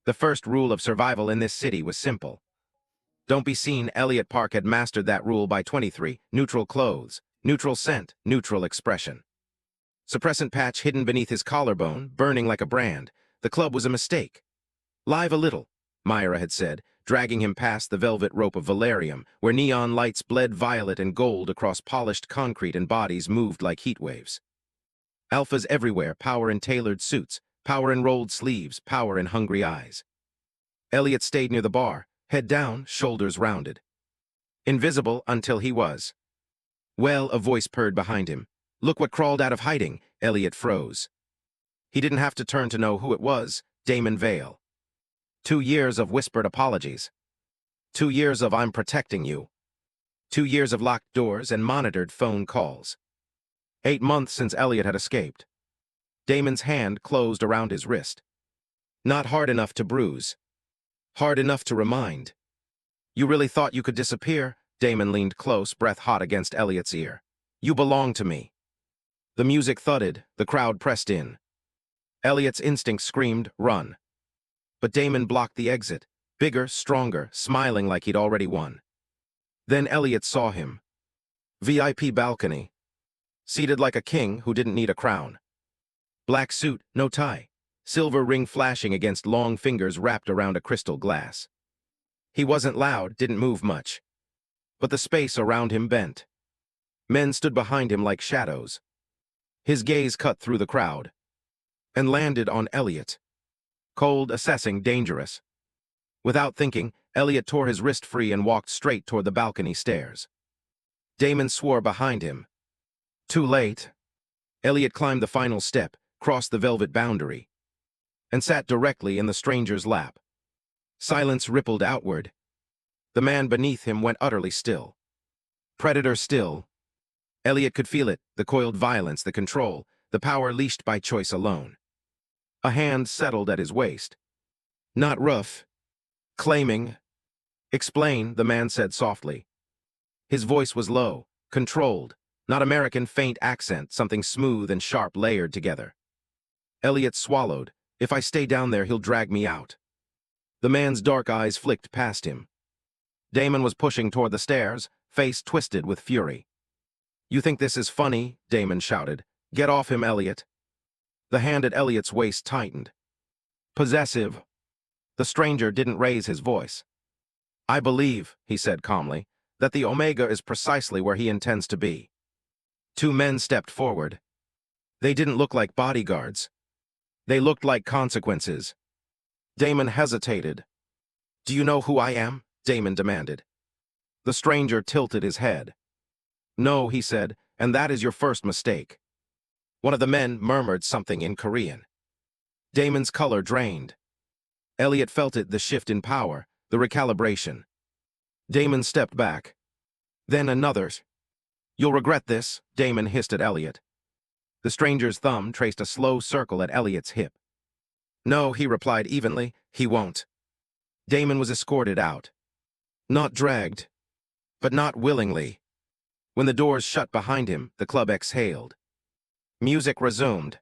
The first rule of survival in this city was simple. Don't be seen. Elliot Park had mastered that rule by 23. Neutral clothes, neutral scent, neutral expression. Suppressant patch hidden beneath his collarbone, burning like a brand. The club was a mistake. Live a little, Myra had said, dragging him past the velvet rope of Valerium, where neon lights bled violet and gold across polished concrete and bodies moved like heat waves. Alphas everywhere, power in tailored suits, power in rolled sleeves, power in hungry eyes. Elliot stayed near the bar, head down, shoulders rounded. Invisible until he was. Well, a voice purred behind him. Look what crawled out of hiding. Elliot froze. He didn't have to turn to know who it was. Damon Vale. 2 years of whispered apologies. 2 years of I'm protecting you. 2 years of locked doors and monitored phone calls. 8 months since Elliot had escaped. Damon's hand closed around his wrist. Not hard enough to bruise. Hard enough to remind. You really thought you could disappear? Damon leaned close, breath hot against Elliot's ear. You belong to me. The music thudded, the crowd pressed in. Elliot's instinct screamed, run. But Damon blocked the exit, bigger, stronger, smiling like he'd already won. Then Elliot saw him. VIP balcony. Seated like a king who didn't need a crown. Black suit, no tie. Silver ring flashing against long fingers wrapped around a crystal glass. He wasn't loud, didn't move much. But the space around him bent. Men stood behind him like shadows. His gaze cut through the crowd. And landed on Elliot. Cold, assessing, dangerous. Without thinking, Elliot tore his wrist free and walked straight toward the balcony stairs. Damon swore behind him. Too late. Elliot climbed the final step, crossed the velvet boundary, and sat directly in the stranger's lap. Silence rippled outward. The man beneath him went utterly still. Predator still. Elliot could feel it, the coiled violence, the control, the power leashed by choice alone. A hand settled at his waist. Not rough. Claiming. Explain, the man said softly. His voice was low, controlled, not American faint accent, something smooth and sharp layered together. Elliot swallowed. If I stay down there, he'll drag me out. The man's dark eyes flicked past him. Damon was pushing toward the stairs, face twisted with fury. You think this is funny? Damon shouted. Get off him, Elliot. The hand at Elliot's waist tightened. Possessive. The stranger didn't raise his voice. I believe, he said calmly, that the Omega is precisely where he intends to be. 2 men stepped forward. They didn't look like bodyguards. They looked like consequences. Damon hesitated. Do you know who I am? Damon demanded. The stranger tilted his head. No, he said, and that is your first mistake. One of the men murmured something in Korean. Damon's color drained. Elliot felt it, the shift in power, the recalibration. Damon stepped back. Then another. You'll regret this, Damon hissed at Elliot. The stranger's thumb traced a slow circle at Elliot's hip. No, he replied evenly, he won't. Damon was escorted out. Not dragged, but not willingly. When the doors shut behind him, the club exhaled. Music resumed.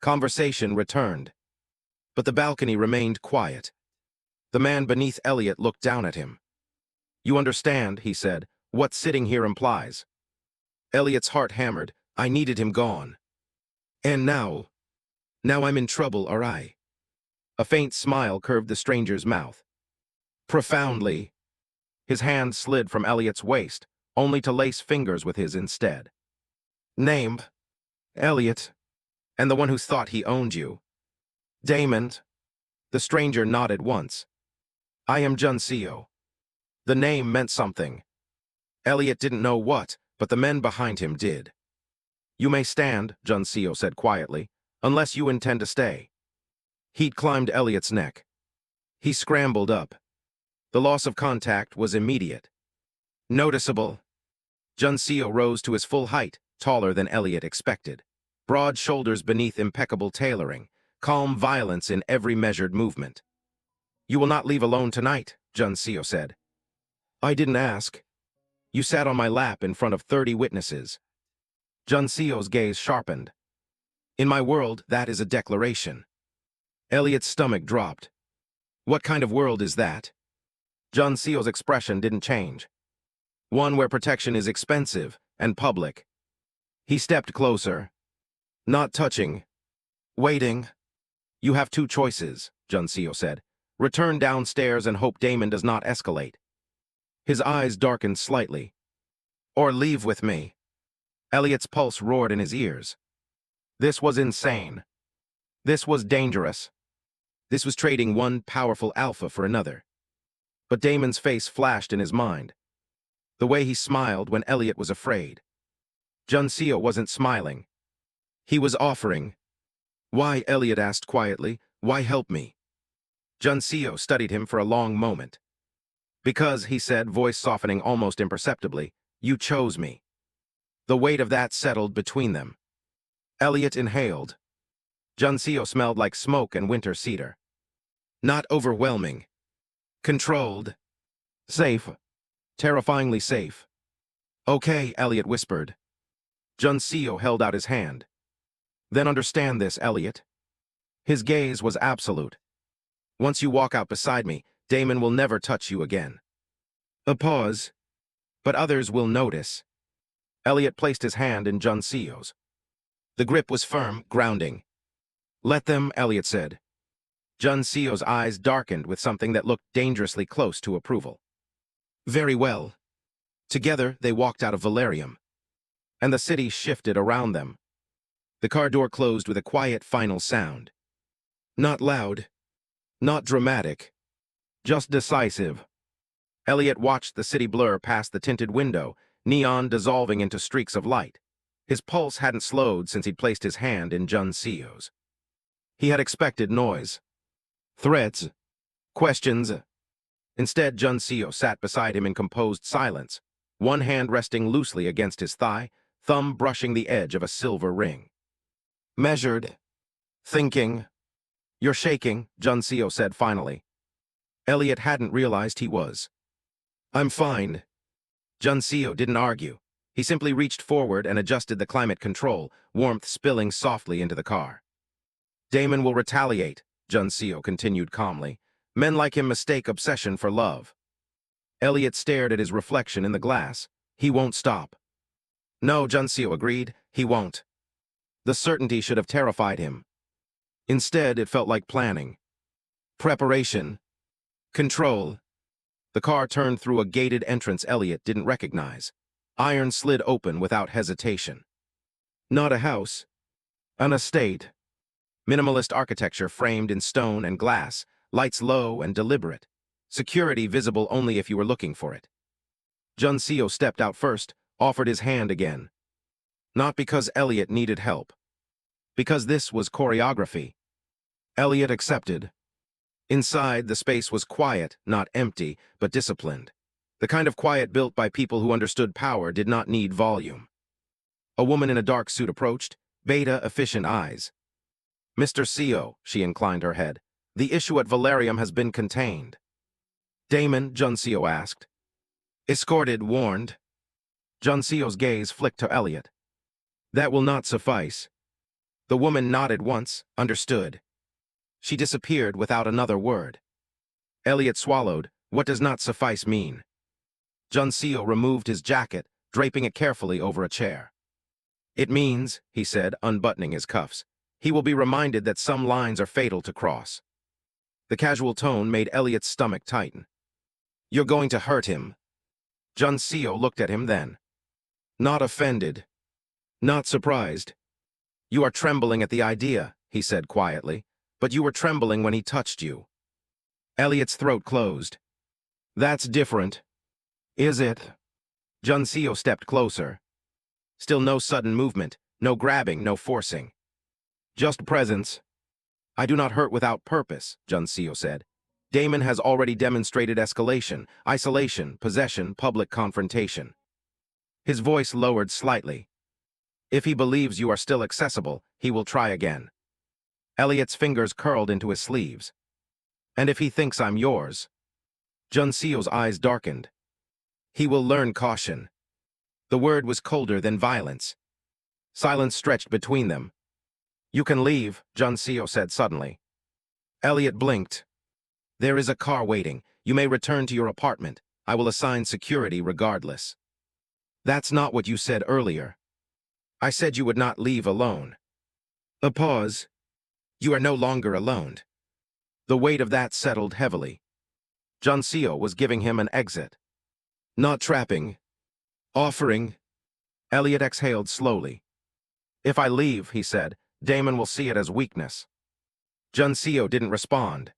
Conversation returned. But the balcony remained quiet. The man beneath Elliot looked down at him. You understand, he said, what sitting here implies. Elliot's heart hammered. I needed him gone. And now I'm in trouble, are I? A faint smile curved the stranger's mouth. Profoundly. His hand slid from Elliot's waist, only to lace fingers with his instead. Name? Elliot. And the one who thought he owned you. Damon. The stranger nodded once. I am Juncio. The name meant something. Elliot didn't know what, but the men behind him did. You may stand, Juncio said quietly, unless you intend to stay. Heat climbed Elliot's neck. He scrambled up. The loss of contact was immediate. Noticeable. Juncio rose to his full height, taller than Elliot expected. Broad shoulders beneath impeccable tailoring, calm violence in every measured movement. You will not leave alone tonight, Juncio said. I didn't ask. You sat on my lap in front of 30 witnesses. Juncio's gaze sharpened. In my world, that is a declaration. Elliot's stomach dropped. What kind of world is that? John Seo's expression didn't change. One where protection is expensive and public. He stepped closer. Not touching. Waiting. You have two choices, John Seo said. Return downstairs and hope Damon does not escalate. His eyes darkened slightly. Or leave with me. Elliot's pulse roared in his ears. This was insane. This was dangerous. This was trading one powerful alpha for another. But Damon's face flashed in his mind. The way he smiled when Elliot was afraid. John Seo wasn't smiling. He was offering. Why, Elliot asked quietly, why help me? John Seo studied him for a long moment. Because, he said, voice softening almost imperceptibly, you chose me. The weight of that settled between them. Elliot inhaled. John Seo smelled like smoke and winter cedar. Not overwhelming. Controlled. Safe. Terrifyingly safe. Okay, Elliot whispered. John Seo held out his hand. Then understand this, Elliot. His gaze was absolute. Once you walk out beside me, Damon will never touch you again. A pause. But others will notice. Elliot placed his hand in John Seo's. The grip was firm, grounding. Let them, Elliot said. John Seo's eyes darkened with something that looked dangerously close to approval. Very well. Together, they walked out of Valerium. And the city shifted around them. The car door closed with a quiet final sound. Not loud. Not dramatic. Just decisive. Elliot watched the city blur past the tinted window, neon dissolving into streaks of light. His pulse hadn't slowed since he'd placed his hand in John Seo's. He had expected noise. Threats. Questions. Instead, John Seo sat beside him in composed silence, one hand resting loosely against his thigh, thumb brushing the edge of a silver ring. Measured. Thinking. You're shaking, John Seo said finally. Elliot hadn't realized he was. I'm fine. John Seo didn't argue. He simply reached forward and adjusted the climate control, warmth spilling softly into the car. Damon will retaliate, John Seo continued calmly. Men like him mistake obsession for love. Elliot stared at his reflection in the glass. He won't stop. No, John Seo agreed, he won't. The certainty should have terrified him. Instead, it felt like planning. Preparation. Control. The car turned through a gated entrance Elliot didn't recognize. Iron slid open without hesitation. Not a house. An estate. Minimalist architecture framed in stone and glass, lights low and deliberate. Security visible only if you were looking for it. John Seo stepped out first, offered his hand again. Not because Elliot needed help. Because this was choreography. Elliot accepted. Inside, the space was quiet, not empty, but disciplined. The kind of quiet built by people who understood power did not need volume. A woman in a dark suit approached, beta efficient eyes. Mr. Seo, she inclined her head, the issue at Valerium has been contained. Damon, John Seo asked. Escorted, warned. John Seo's gaze flicked to Elliot. That will not suffice. The woman nodded once, understood. She disappeared without another word. Elliot swallowed. What does not suffice mean? John Seo removed his jacket, draping it carefully over a chair. It means, he said, unbuttoning his cuffs, he will be reminded that some lines are fatal to cross. The casual tone made Elliot's stomach tighten. You're going to hurt him. John Seo looked at him then. Not offended. Not surprised. You are trembling at the idea, he said quietly, but you were trembling when he touched you. Elliot's throat closed. That's different. Is it? John Seo stepped closer. Still no sudden movement, no grabbing, no forcing. Just presence. I do not hurt without purpose, John Seo said. Damon has already demonstrated escalation, isolation, possession, public confrontation. His voice lowered slightly. If he believes you are still accessible, he will try again. Elliot's fingers curled into his sleeves. And if he thinks I'm yours? John Seo's eyes darkened. He will learn caution. The word was colder than violence. Silence stretched between them. You can leave, John Seo said suddenly. Elliot blinked. There is a car waiting. You may return to your apartment. I will assign security regardless. That's not what you said earlier. I said you would not leave alone. A pause. You are no longer alone. The weight of that settled heavily. Juncio was giving him an exit. Not trapping. Offering. Elliot exhaled slowly. If I leave, he said, Damon will see it as weakness. Juncio didn't respond.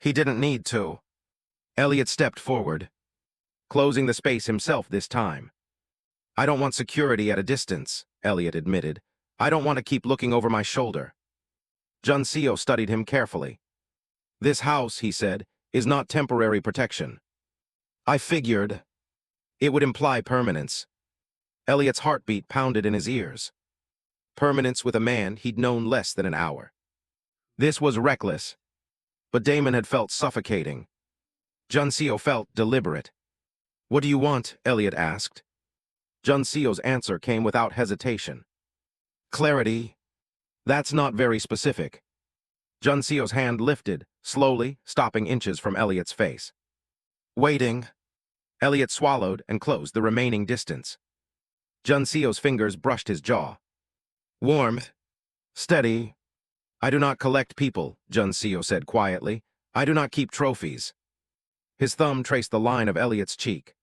He didn't need to. Elliot stepped forward, closing the space himself this time. I don't want security at a distance, Elliot admitted. I don't want to keep looking over my shoulder. Juncio studied him carefully. This house, he said, is not temporary protection. I figured it would imply permanence. Elliot's heartbeat pounded in his ears. Permanence with a man he'd known less than an hour. This was reckless, but Damon had felt suffocating. Juncio felt deliberate. What do you want? Elliot asked. Juncio's answer came without hesitation. Clarity. That's not very specific. Juncio's hand lifted, slowly, stopping inches from Elliot's face. Waiting. Elliot swallowed and closed the remaining distance. Juncio's fingers brushed his jaw. Warmth. Steady. I do not collect people, Juncio said quietly. I do not keep trophies. His thumb traced the line of Elliot's cheek.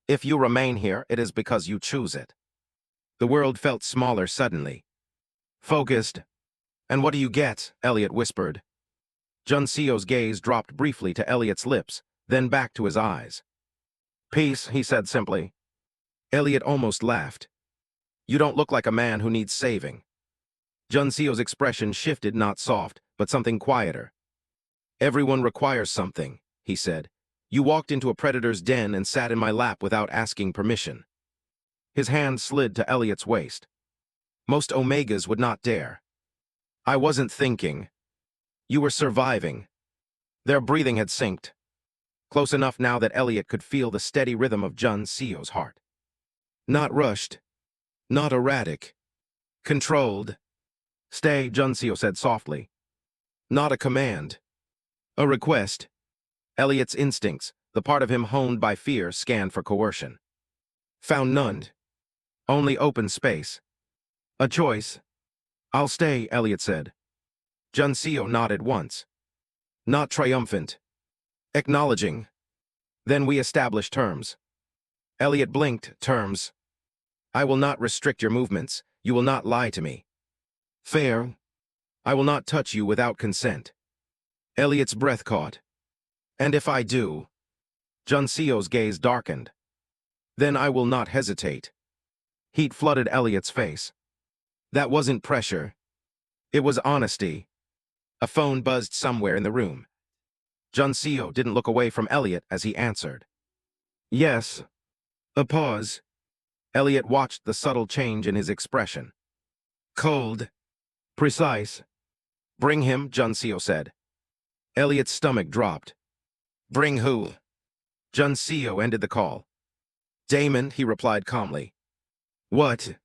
If you remain here, it is because you choose it. The world felt smaller suddenly. Focused. And what do you get? Elliot whispered. Juncio's gaze dropped briefly to Elliot's lips, then back to his eyes. Peace, he said simply. Elliot almost laughed. You don't look like a man who needs saving. Juncio's expression shifted, not soft, but something quieter. Everyone requires something, he said. You walked into a predator's den and sat in my lap without asking permission. His hand slid to Elliot's waist. Most Omegas would not dare. I wasn't thinking. You were surviving. Their breathing had synced. Close enough now that Elliot could feel the steady rhythm of Juncio's heart. Not rushed. Not erratic. Controlled. Stay, Juncio said softly. Not a command. A request. Elliot's instincts, the part of him honed by fear, scanned for coercion. Found none. Only open space. A choice. I'll stay, Elliot said. Juncio nodded once. Not triumphant. Acknowledging. Then we established terms. Elliot blinked. Terms. I will not restrict your movements. You will not lie to me. Fair. I will not touch you without consent. Elliot's breath caught. And if I do? Juncio's gaze darkened. Then I will not hesitate. Heat flooded Elliot's face. That wasn't pressure. It was honesty. A phone buzzed somewhere in the room. Juncio didn't look away from Elliot as he answered. Yes. A pause. Elliot watched the subtle change in his expression. Cold. Precise. Bring him, Juncio said. Elliot's stomach dropped. Bring who? Juncio ended the call. Damon, he replied calmly. What?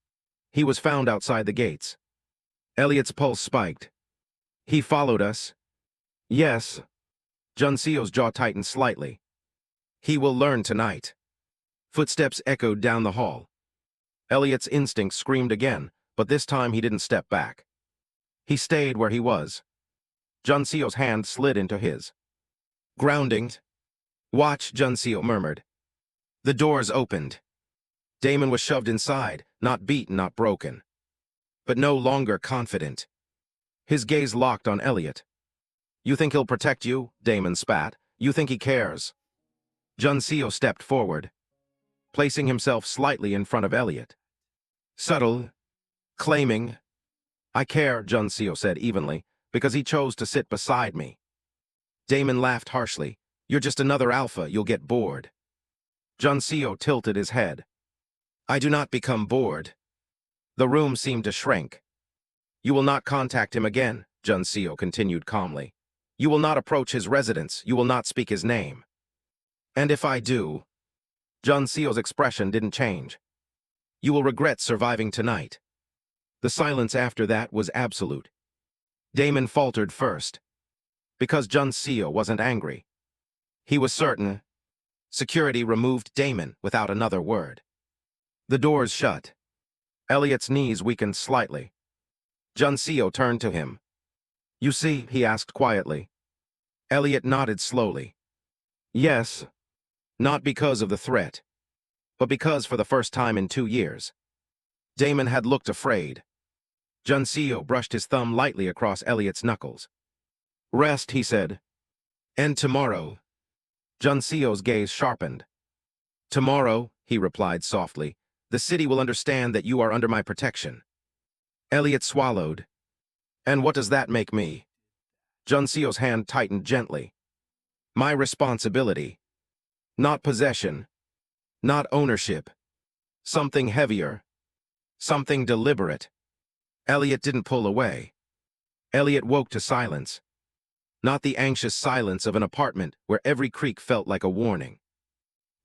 He was found outside the gates. Elliot's pulse spiked. He followed us. Yes. Juncio's jaw tightened slightly. He will learn tonight. Footsteps echoed down the hall. Elliot's instinct screamed again, but this time he didn't step back. He stayed where he was. Juncio's hand slid into his. Grounding. Watch, Juncio murmured. The doors opened. Damon was shoved inside, not beaten, not broken. But no longer confident. His gaze locked on Elliot. You think he'll protect you? Damon spat. You think he cares? Juncio stepped forward, placing himself slightly in front of Elliot. Subtle. Claiming. I care, Juncio said evenly, because he chose to sit beside me. Damon laughed harshly. You're just another alpha, you'll get bored. Juncio tilted his head. I do not become bored. The room seemed to shrink. You will not contact him again, Juncio continued calmly. You will not approach his residence, you will not speak his name. And if I do? Juncio's expression didn't change. You will regret surviving tonight. The silence after that was absolute. Damon faltered first. Because Jun Seo wasn't angry. He was certain. Security removed Damon without another word. The doors shut. Elliot's knees weakened slightly. Jun Seo turned to him. "You see," he asked quietly. Elliot nodded slowly. "Yes. Not because of the threat, but because for the first time in 2 years." Damon had looked afraid. Jun Seo brushed his thumb lightly across Elliot's knuckles. "Rest," he said. "And tomorrow." Jun Seo's gaze sharpened. "Tomorrow," he replied softly, "the city will understand that you are under my protection." Elliot swallowed. "And what does that make me?" Jun Seo's hand tightened gently. "My responsibility. Not possession. Not ownership. Something heavier. Something deliberate." Elliot didn't pull away. Elliot woke to silence. Not the anxious silence of an apartment where every creak felt like a warning.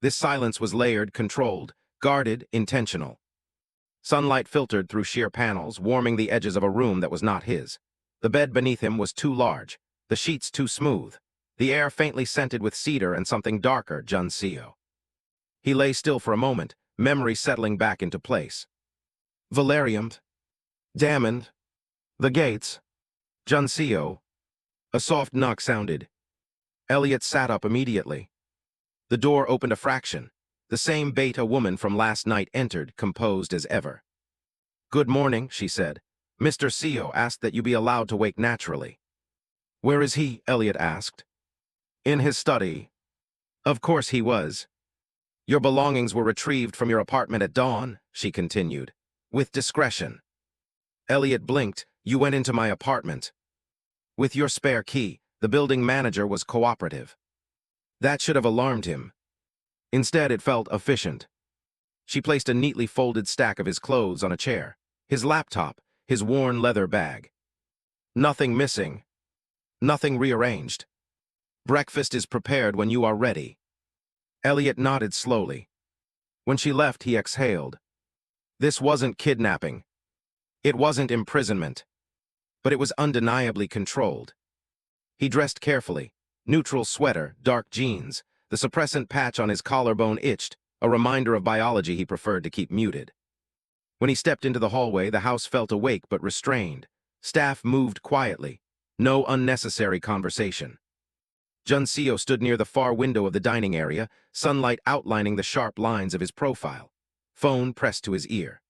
This silence was layered, controlled, guarded, intentional. Sunlight filtered through sheer panels, warming the edges of a room that was not his. The bed beneath him was too large, the sheets too smooth, the air faintly scented with cedar and something darker, Jun Seo. He lay still for a moment, memory settling back into place. Valerium. Damon. The gates. Jun Seo. A soft knock sounded. Elliot sat up immediately. The door opened a fraction. The same beta woman from last night entered, composed as ever. "Good morning," she said. "Mr. Seo asked that you be allowed to wake naturally." "Where is he?" Elliot asked. "In his study." "Of course he was." "Your belongings were retrieved from your apartment at dawn," she continued, with discretion. Elliot blinked. "You went into my apartment." "With your spare key." The building manager was cooperative. That should have alarmed him. Instead, it felt efficient. She placed a neatly folded stack of his clothes on a chair, his laptop, his worn leather bag. "Nothing missing. Nothing rearranged. Breakfast is prepared when you are ready." Elliot nodded slowly. When she left, he exhaled. This wasn't kidnapping. It wasn't imprisonment. But it was undeniably controlled. He dressed carefully. Neutral sweater, dark jeans. The suppressant patch on his collarbone itched, a reminder of biology he preferred to keep muted. When he stepped into the hallway, the house felt awake but restrained. Staff moved quietly. No unnecessary conversation. Jun Seo stood near the far window of the dining area, sunlight outlining the sharp lines of his profile. Phone pressed to his ear.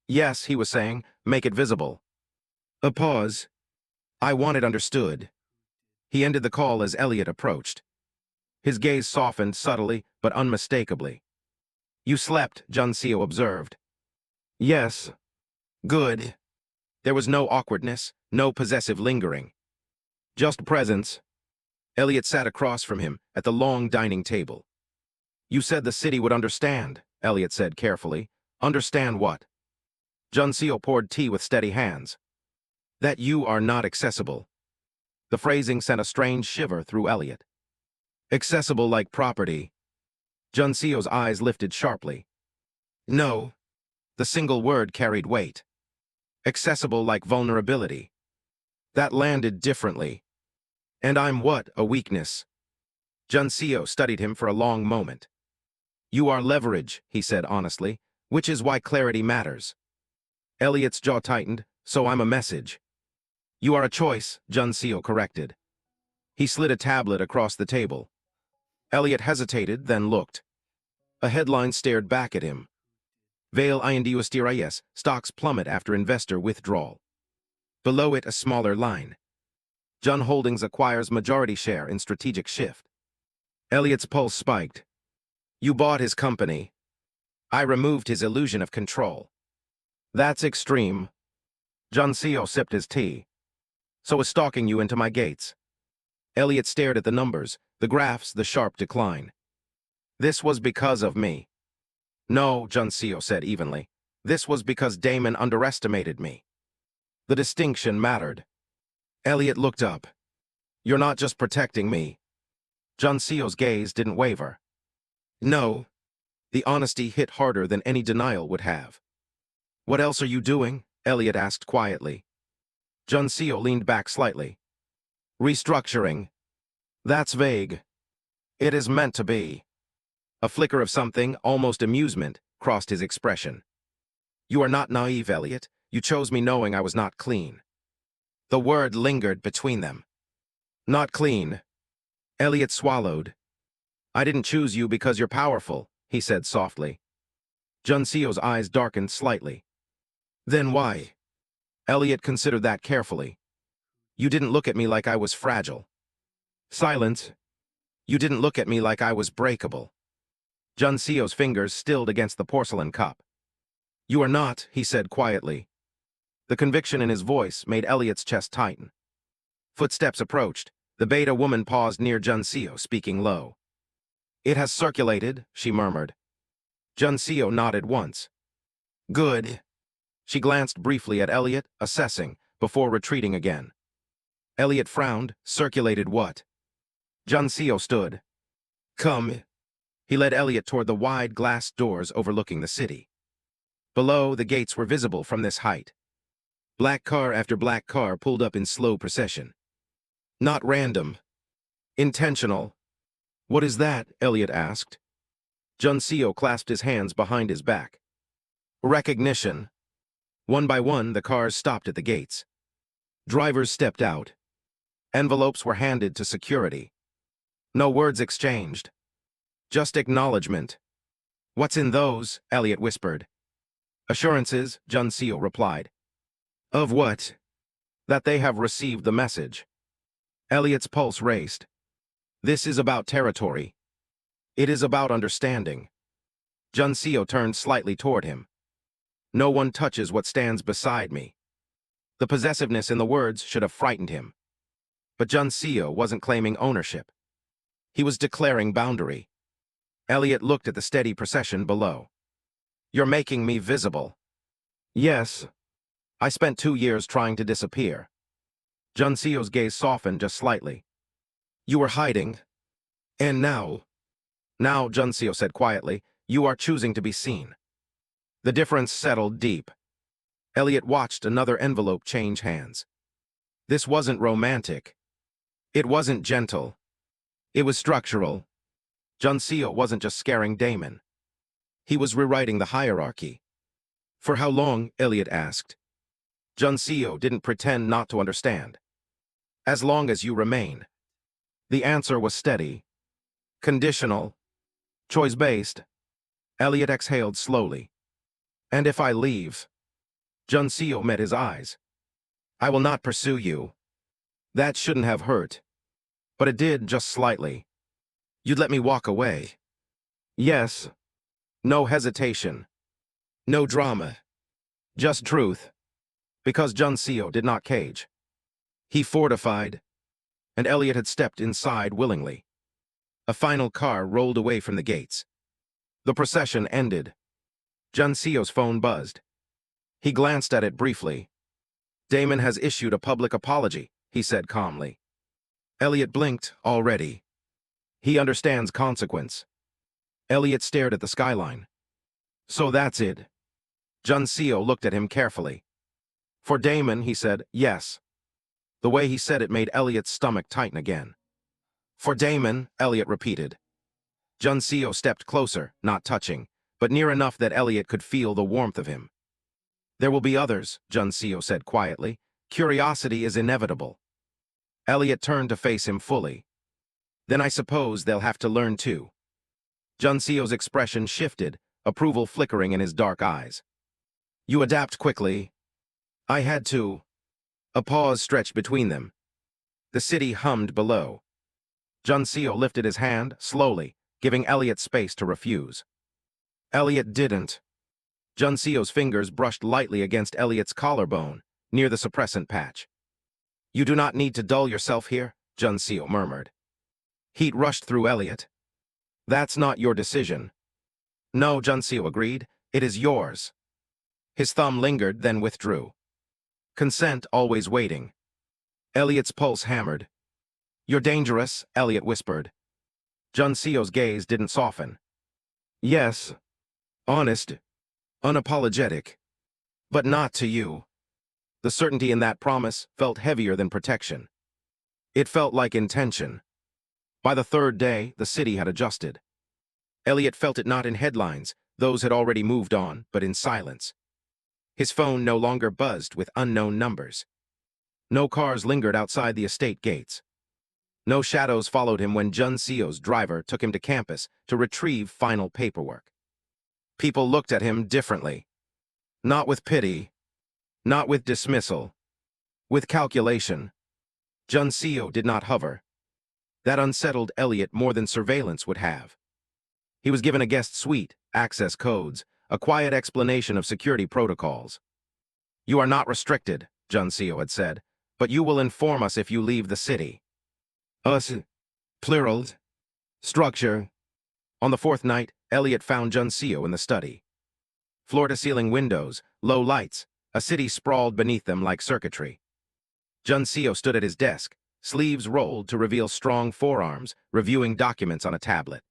"Yes," he was saying, "make it visible." A pause. "I want it understood." He ended the call as Elliot approached. His gaze softened subtly but unmistakably. "You slept," Jun Seo observed. "Yes." "Good." There was no awkwardness, no possessive lingering. Just presence. Elliot sat across from him at the long dining table. "You said the city would understand," Elliot said carefully. "Understand what?" Jun Seo poured tea with steady hands. "That you are not accessible." The phrasing sent a strange shiver through Elliot. "Accessible like property." Jun Seo's eyes lifted sharply. "No." The single word carried weight. "Accessible like vulnerability." That landed differently. "And I'm what? A weakness?" Jun Seo studied him for a long moment. "You are leverage," he said honestly, "which is why clarity matters." Elliot's jaw tightened. "So I'm a message." "You are a choice," Jun Seo corrected. He slid a tablet across the table. Elliot hesitated, then looked. A headline stared back at him. ALLBLSTORIES, stocks plummet after investor withdrawal. Below it, a smaller line. Jun Holdings acquires majority share in strategic shift. Elliot's pulse spiked. "You bought his company." "I removed his illusion of control." "That's extreme." Jun Seo sipped his tea. "So is stalking you into my gates." Elliot stared at the numbers, the graphs, the sharp decline. "This was because of me." "No," Jun Seo said evenly. "This was because Damon underestimated me." The distinction mattered. Elliot looked up. "You're not just protecting me." Jun Seo's gaze didn't waver. "No." The honesty hit harder than any denial would have. "What else are you doing?" Elliot asked quietly. Jun Seo leaned back slightly. Restructuring. That's vague. It is meant to be. A flicker of something, almost amusement, crossed his expression. You are not naive, Elliot. You chose me knowing I was not clean. The word lingered between them. Not clean. Elliot swallowed. I didn't choose you because you're powerful, he said softly. Junseo's eyes darkened slightly. Then why? Elliot considered that carefully. You didn't look at me like I was fragile. Silence. You didn't look at me like I was breakable. Junseo's fingers stilled against the porcelain cup. You are not, he said quietly. The conviction in his voice made Elliot's chest tighten. Footsteps approached. The beta woman paused near Junseo, speaking low. It has circulated, she murmured. Junseo nodded once. Good. She glanced briefly at Elliot, assessing, before retreating again. Elliot frowned. Circulated what? Junseo stood. Come. He led Elliot toward the wide glass doors overlooking the city. Below, the gates were visible from this height. Black car after black car pulled up in slow procession. Not random. Intentional. What is that? Elliot asked. Junseo clasped his hands behind his back. Recognition. One by one, the cars stopped at the gates. Drivers stepped out. Envelopes were handed to security. No words exchanged. Just acknowledgement. What's in those? Elliot whispered. Assurances, Junseo replied. Of what? That they have received the message. Elliot's pulse raced. This is about territory. It is about understanding. Junseo turned slightly toward him. No one touches what stands beside me. The possessiveness in the words should have frightened him. But Junseo wasn't claiming ownership. He was declaring boundary. Elliot looked at the steady procession below. You're making me visible. Yes. I spent 2 years trying to disappear. Junseo's gaze softened just slightly. You were hiding. And now? Now, Junseo said quietly, you are choosing to be seen. The difference settled deep. Elliot watched another envelope change hands. This wasn't romantic. It wasn't gentle. It was structural. Junseo wasn't just scaring Damon. He was rewriting the hierarchy. For how long? Elliot asked. Junseo didn't pretend not to understand. As long as you remain. The answer was steady. Conditional. Choice-based. Elliot exhaled slowly. And if I leave? Junseo met his eyes. I will not pursue you. That shouldn't have hurt. But it did, just slightly. You'd let me walk away. Yes. No hesitation. No drama. Just truth. Because Junseo did not cage. He fortified. And Elliot had stepped inside willingly. A final car rolled away from the gates. The procession ended. Junseo's phone buzzed. He glanced at it briefly. Damon has issued a public apology, he said calmly. Elliot blinked already. He understands consequence. Elliot stared at the skyline. So that's it. Junseo looked at him carefully. For Damon, he said, yes. The way he said it made Elliot's stomach tighten again. For Damon, Elliot repeated. Junseo stepped closer, not touching, but near enough that Elliot could feel the warmth of him. There will be others, Junseo said quietly. Curiosity is inevitable. Elliot turned to face him fully. Then I suppose they'll have to learn too. Junseo's expression shifted, approval flickering in his dark eyes. You adapt quickly. I had to. A pause stretched between them. The city hummed below. Junseo lifted his hand, slowly, giving Elliot space to refuse. Elliot didn't. Junseo's fingers brushed lightly against Elliot's collarbone, near the suppressant patch. You do not need to dull yourself here, Junseo murmured. Heat rushed through Elliot. That's not your decision. No, Junseo agreed. It is yours. His thumb lingered, then withdrew. Consent always waiting. Elliot's pulse hammered. You're dangerous, Elliot whispered. Junseo's gaze didn't soften. Yes. Honest. Unapologetic. But not to you. The certainty in that promise felt heavier than protection. It felt like intention. By the third day, the city had adjusted. Elliot felt it not in headlines, those had already moved on, but in silence. His phone no longer buzzed with unknown numbers. No cars lingered outside the estate gates. No shadows followed him when Junseo's driver took him to campus to retrieve final paperwork. People looked at him differently. Not with pity, not with dismissal, with calculation. Junseo did not hover. That unsettled Elliot more than surveillance would have. He was given a guest suite, access codes, a quiet explanation of security protocols. "You are not restricted," Junseo had said, "but you will inform us if you leave the city." Us, plural, structure. On the fourth night, Elliot found Junseo in the study. Floor-to-ceiling windows, low lights, a city sprawled beneath them like circuitry. Junseo stood at his desk, sleeves rolled to reveal strong forearms, reviewing documents on a tablet.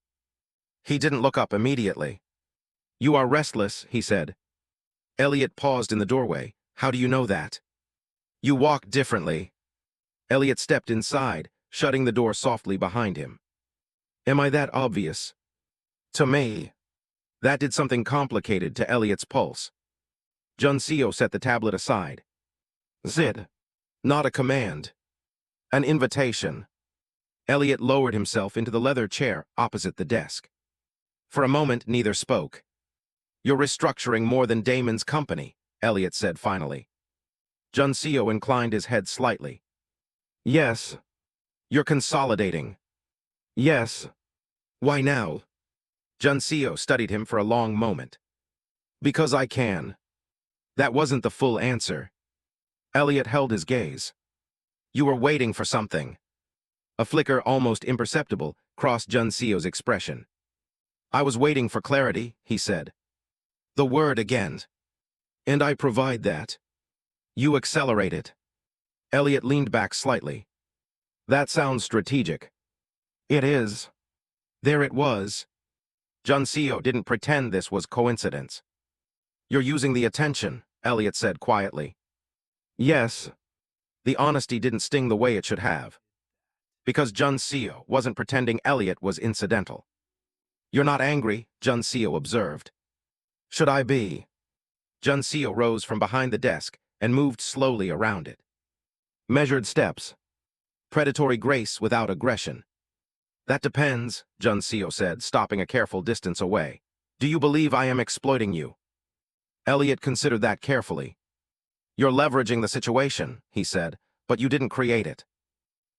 He didn't look up immediately. "You are restless," he said. Elliot paused in the doorway. "How do you know that?" "You walk differently." Elliot stepped inside, shutting the door softly behind him. "Am I that obvious?" "To me." That did something complicated to Elliot's pulse. Junseo set the tablet aside. "Zid. Not a command. An invitation." Elliot lowered himself into the leather chair opposite the desk. For a moment, neither spoke. "You're restructuring more than Damon's company," Elliot said finally. Junseo inclined his head slightly. "Yes." "You're consolidating." "Yes." "Why now?" Junseo studied him for a long moment. "Because I can." That wasn't the full answer. Elliot held his gaze. "You were waiting for something." A flicker, almost imperceptible, crossed Junseo's expression. "I was waiting for clarity," he said. "The word again. And I provide that. You accelerate it." Elliot leaned back slightly. "That sounds strategic." "It is." There it was. Junseo didn't pretend this was coincidence. "You're using the attention," Elliot said quietly. "Yes." The honesty didn't sting the way it should have. Because Junseo wasn't pretending Elliot was incidental. "You're not angry," Junseo observed. "Should I be?" Junseo rose from behind the desk and moved slowly around it. Measured steps. Predatory grace without aggression. "That depends," Junseo said, stopping a careful distance away. "Do you believe I am exploiting you?" Elliot considered that carefully. "You're leveraging the situation," he said, "but you didn't create it."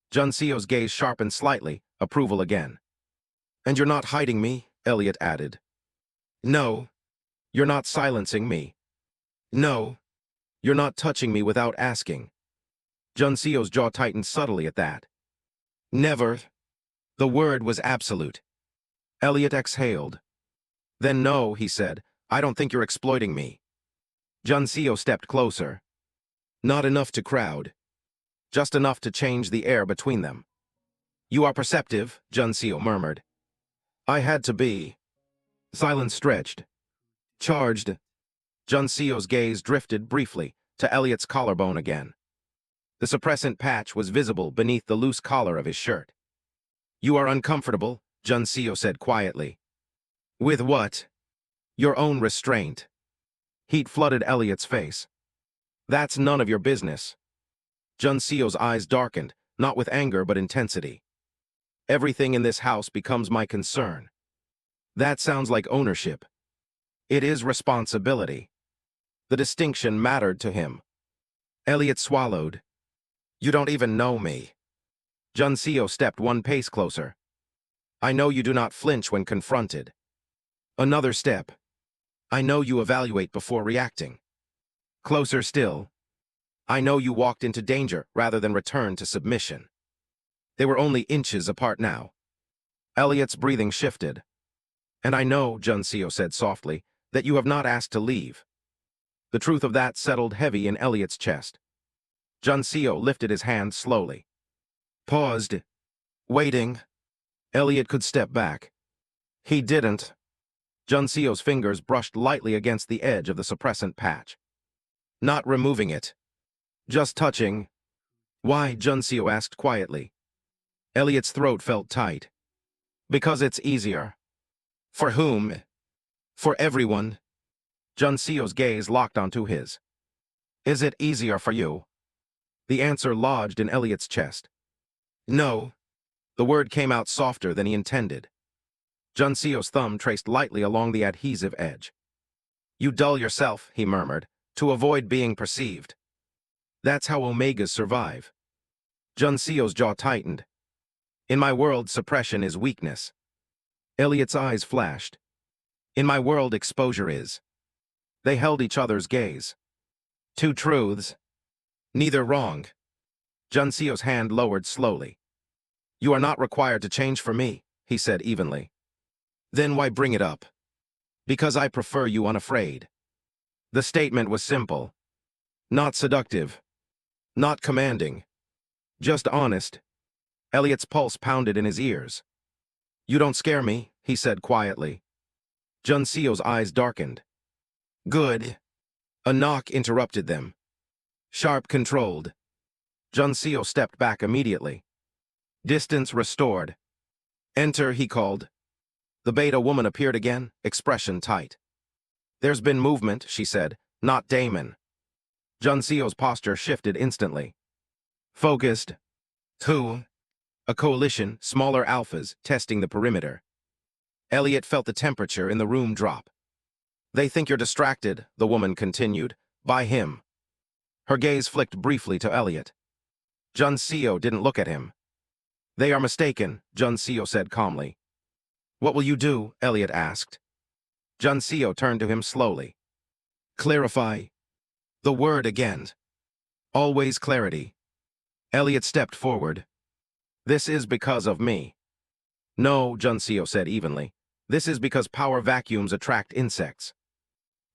Junseo's gaze sharpened slightly, approval again. "And you're not hiding me," Elliot added. "No." "You're not silencing me." "No." "You're not touching me without asking." Junseo's jaw tightened subtly at that. "Never." The word was absolute. Elliot exhaled. "Then no," he said. "I don't think you're exploiting me." Junseo stepped closer. Not enough to crowd. Just enough to change the air between them. "You are perceptive," Junseo murmured. "I had to be." Silence stretched. Charged. Junseo's gaze drifted briefly to Elliot's collarbone again. The suppressant patch was visible beneath the loose collar of his shirt. "You are uncomfortable," Junseo said quietly. "With what?" "Your own restraint." Heat flooded Elliot's face. "That's none of your business." Junseo's eyes darkened, not with anger but intensity. "Everything in this house becomes my concern." That sounds like ownership. It is responsibility. The distinction mattered to him. Elliot swallowed. "You don't even know me." Junseo stepped one pace closer. "I know you do not flinch when confronted." Another step. "I know you evaluate before reacting." Closer still. "I know you walked into danger rather than return to submission." They were only inches apart now. Elliot's breathing shifted. "And I know," Junseo said softly, "that you have not asked to leave." The truth of that settled heavy in Elliot's chest. Junseo lifted his hand slowly. Paused. Waiting. Elliot could step back. He didn't. Junseo's fingers brushed lightly against the edge of the suppressant patch. Not removing it. Just touching. "Why?" Junseo asked quietly. Elliot's throat felt tight. Because it's easier. For whom? For everyone. Junseo's gaze locked onto his. Is it easier for you? The answer lodged in Elliot's chest. No. The word came out softer than he intended. Junseo's thumb traced lightly along the adhesive edge. You dull yourself, he murmured, to avoid being perceived. That's how Omegas survive. Junseo's jaw tightened. In my world, suppression is weakness. Elliot's eyes flashed. In my world, exposure is. They held each other's gaze. Two truths. Neither wrong. Junseo's hand lowered slowly. You are not required to change for me, he said evenly. Then why bring it up? Because I prefer you unafraid. The statement was simple. Not seductive. Not commanding. Just honest. Elliot's pulse pounded in his ears. You don't scare me, he said quietly. Junseo's eyes darkened. Good. A knock interrupted them. Sharp, controlled. Junseo stepped back immediately. Distance restored. Enter, he called. The beta woman appeared again, expression tight. There's been movement, she said, not Damon. Junseo's posture shifted instantly. Focused. Who? A coalition, smaller alphas, testing the perimeter. Elliot felt the temperature in the room drop. They think you're distracted, the woman continued, by him. Her gaze flicked briefly to Elliot. Junseo didn't look at him. They are mistaken, Junseo said calmly. What will you do? Elliot asked. Junseo turned to him slowly. Clarify. The word again. Always clarity. Elliot stepped forward. This is because of me. No, Junseo said evenly. This is because power vacuums attract insects.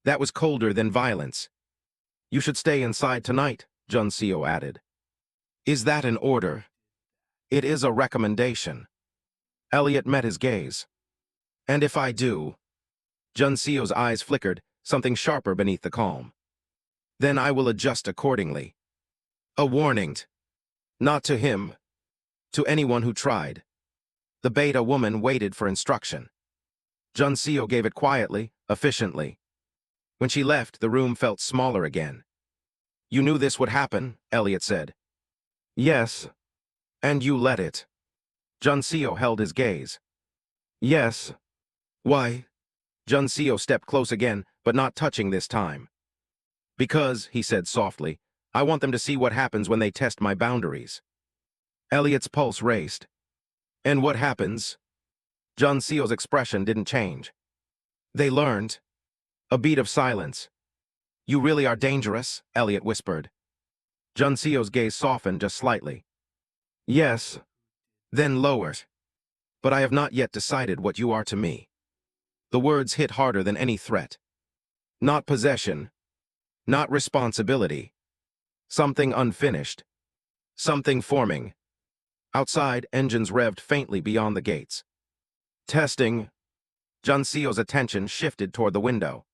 That was colder than violence. You should stay inside tonight, Junseo added. Is that an order? It is a recommendation. Elliot met his gaze. And if I do? Junseo's eyes flickered, something sharper beneath the calm. Then I will adjust accordingly. A warning. Not to him. To anyone who tried. The beta woman waited for instruction. Junseo gave it quietly, efficiently. When she left, the room felt smaller again. You knew this would happen, Elliot said. Yes. And you let it. Junseo held his gaze. Yes. Why? Junseo stepped close again, but not touching this time. Because, he said softly, I want them to see what happens when they test my boundaries. Elliot's pulse raced. And what happens? Junseo's expression didn't change. They learned. A beat of silence. You really are dangerous, Elliot whispered. Junseo's gaze softened just slightly. Yes. Then lowered. But I have not yet decided what you are to me. The words hit harder than any threat. Not possession. Not responsibility. Something unfinished. Something forming. Outside, engines revved faintly beyond the gates. Testing. Junseo's attention shifted toward the window.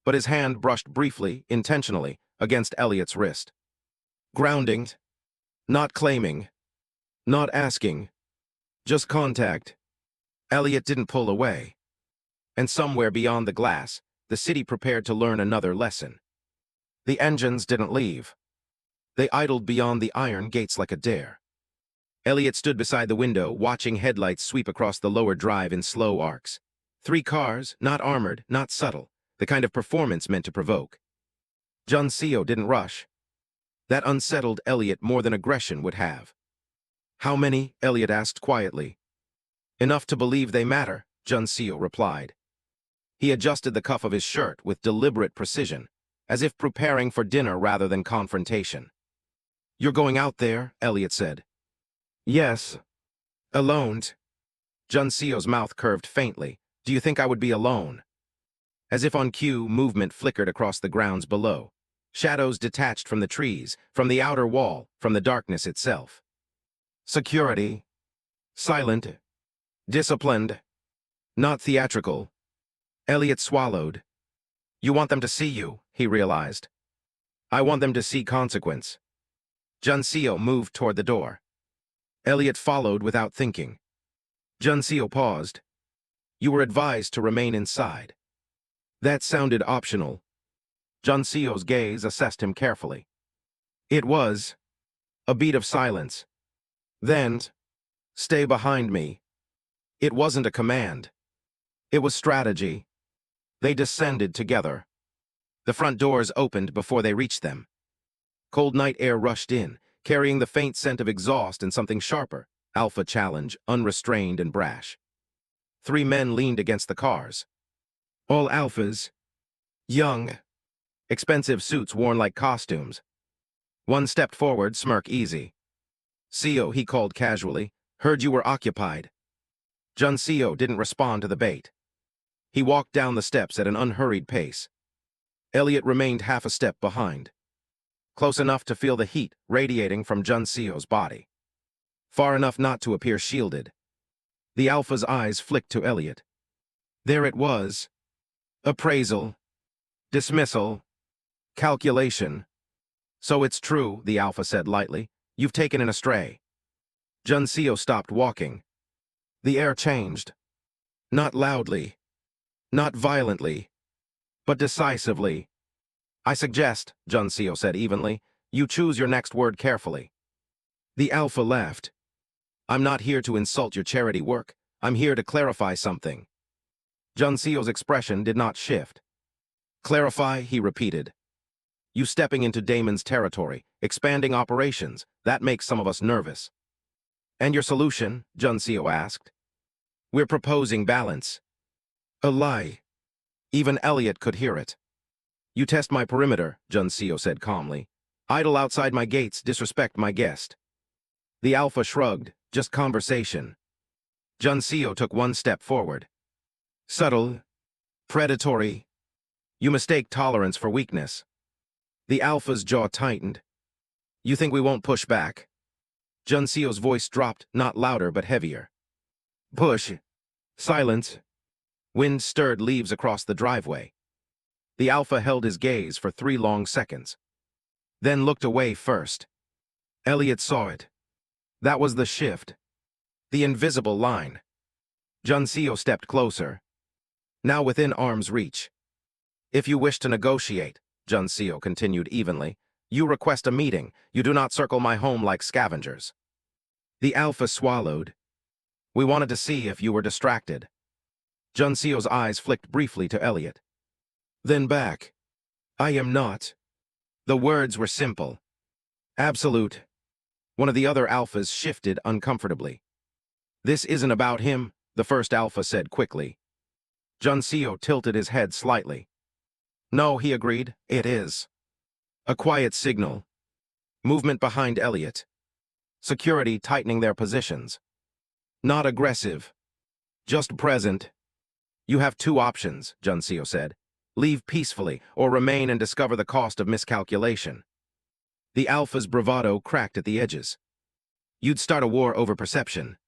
But his hand brushed briefly, intentionally, against Elliot's wrist. Grounding. Not claiming. Not asking. Just contact. Elliot didn't pull away. And somewhere beyond the glass, the city prepared to learn another lesson. The engines didn't leave. They idled beyond the iron gates like a dare. Elliot stood beside the window, watching headlights sweep across the lower drive in slow arcs. 3 cars, not armored, not subtle, the kind of performance meant to provoke. Junseo didn't rush. That unsettled Elliot more than aggression would have. How many? Elliot asked quietly. Enough to believe they matter, Junseo replied. He adjusted the cuff of his shirt with deliberate precision, as if preparing for dinner rather than confrontation. You're going out there, Elliot said. Yes. Alone. Junseo's mouth curved faintly. Do you think I would be alone? As if on cue, movement flickered across the grounds below. Shadows detached from the trees, from the outer wall, from the darkness itself. Security. Silent. Disciplined. Not theatrical. Elliot swallowed. You want them to see you, he realized. I want them to see consequence. Junseo moved toward the door. Elliot followed without thinking. Junseo paused. You were advised to remain inside. That sounded optional. Junseo's gaze assessed him carefully. It was. A beat of silence. Then, stay behind me. It wasn't a command. It was strategy. They descended together. The front doors opened before they reached them. Cold night air rushed in, carrying the faint scent of exhaust and something sharper. Alpha challenge, unrestrained and brash. 3 men leaned against the cars. All alphas. Young. Expensive suits worn like costumes. One stepped forward, smirk easy. "Seo," he called casually, "heard you were occupied." Junseo didn't respond to the bait. He walked down the steps at an unhurried pace. Elliot remained half a step behind, close enough to feel the heat radiating from Junseo's body, far enough not to appear shielded. The Alpha's eyes flicked to Elliot. There it was. Appraisal. Dismissal. Calculation. "So it's true," the Alpha said lightly. "You've taken an astray." Junseo stopped walking. The air changed. Not loudly. Not violently. But decisively. "I suggest," Junseo said evenly, "you choose your next word carefully." The Alpha laughed. "I'm not here to insult your charity work. I'm here to clarify something." Junseo's expression did not shift. "Clarify," he repeated. "You stepping into Damon's territory, expanding operations, that makes some of us nervous." "And your solution?" Junseo asked. "We're proposing balance." A lie. Even Elliot could hear it. "You test my perimeter," Junseo said calmly. "Idle outside my gates, disrespect my guest." The Alpha shrugged. "Just conversation." Junseo took one step forward. "Subtle. Predatory. You mistake tolerance for weakness." The Alpha's jaw tightened. "You think we won't push back?" Junseo's voice dropped, not louder but heavier. "Push." Silence. Wind stirred leaves across the driveway. The Alpha held his gaze for 3 long seconds, then looked away first. Elliot saw it. That was the shift. The invisible line. Junseo stepped closer, now within arm's reach. "If you wish to negotiate," Junseo continued evenly, "you request a meeting. You do not circle my home like scavengers." The Alpha swallowed. "We wanted to see if you were distracted." Junseo's eyes flicked briefly to Elliot, then back. "I am not." The words were simple. Absolute. One of the other Alphas shifted uncomfortably. "This isn't about him," the first Alpha said quickly. Junseo tilted his head slightly. "No," he agreed, "it is." A quiet signal. Movement behind Elliot. Security tightening their positions. Not aggressive. Just present. "You have 2 options," Junseo said. "Leave peacefully, or remain and discover the cost of miscalculation." The Alpha's bravado cracked at the edges. "You'd start a war over perception."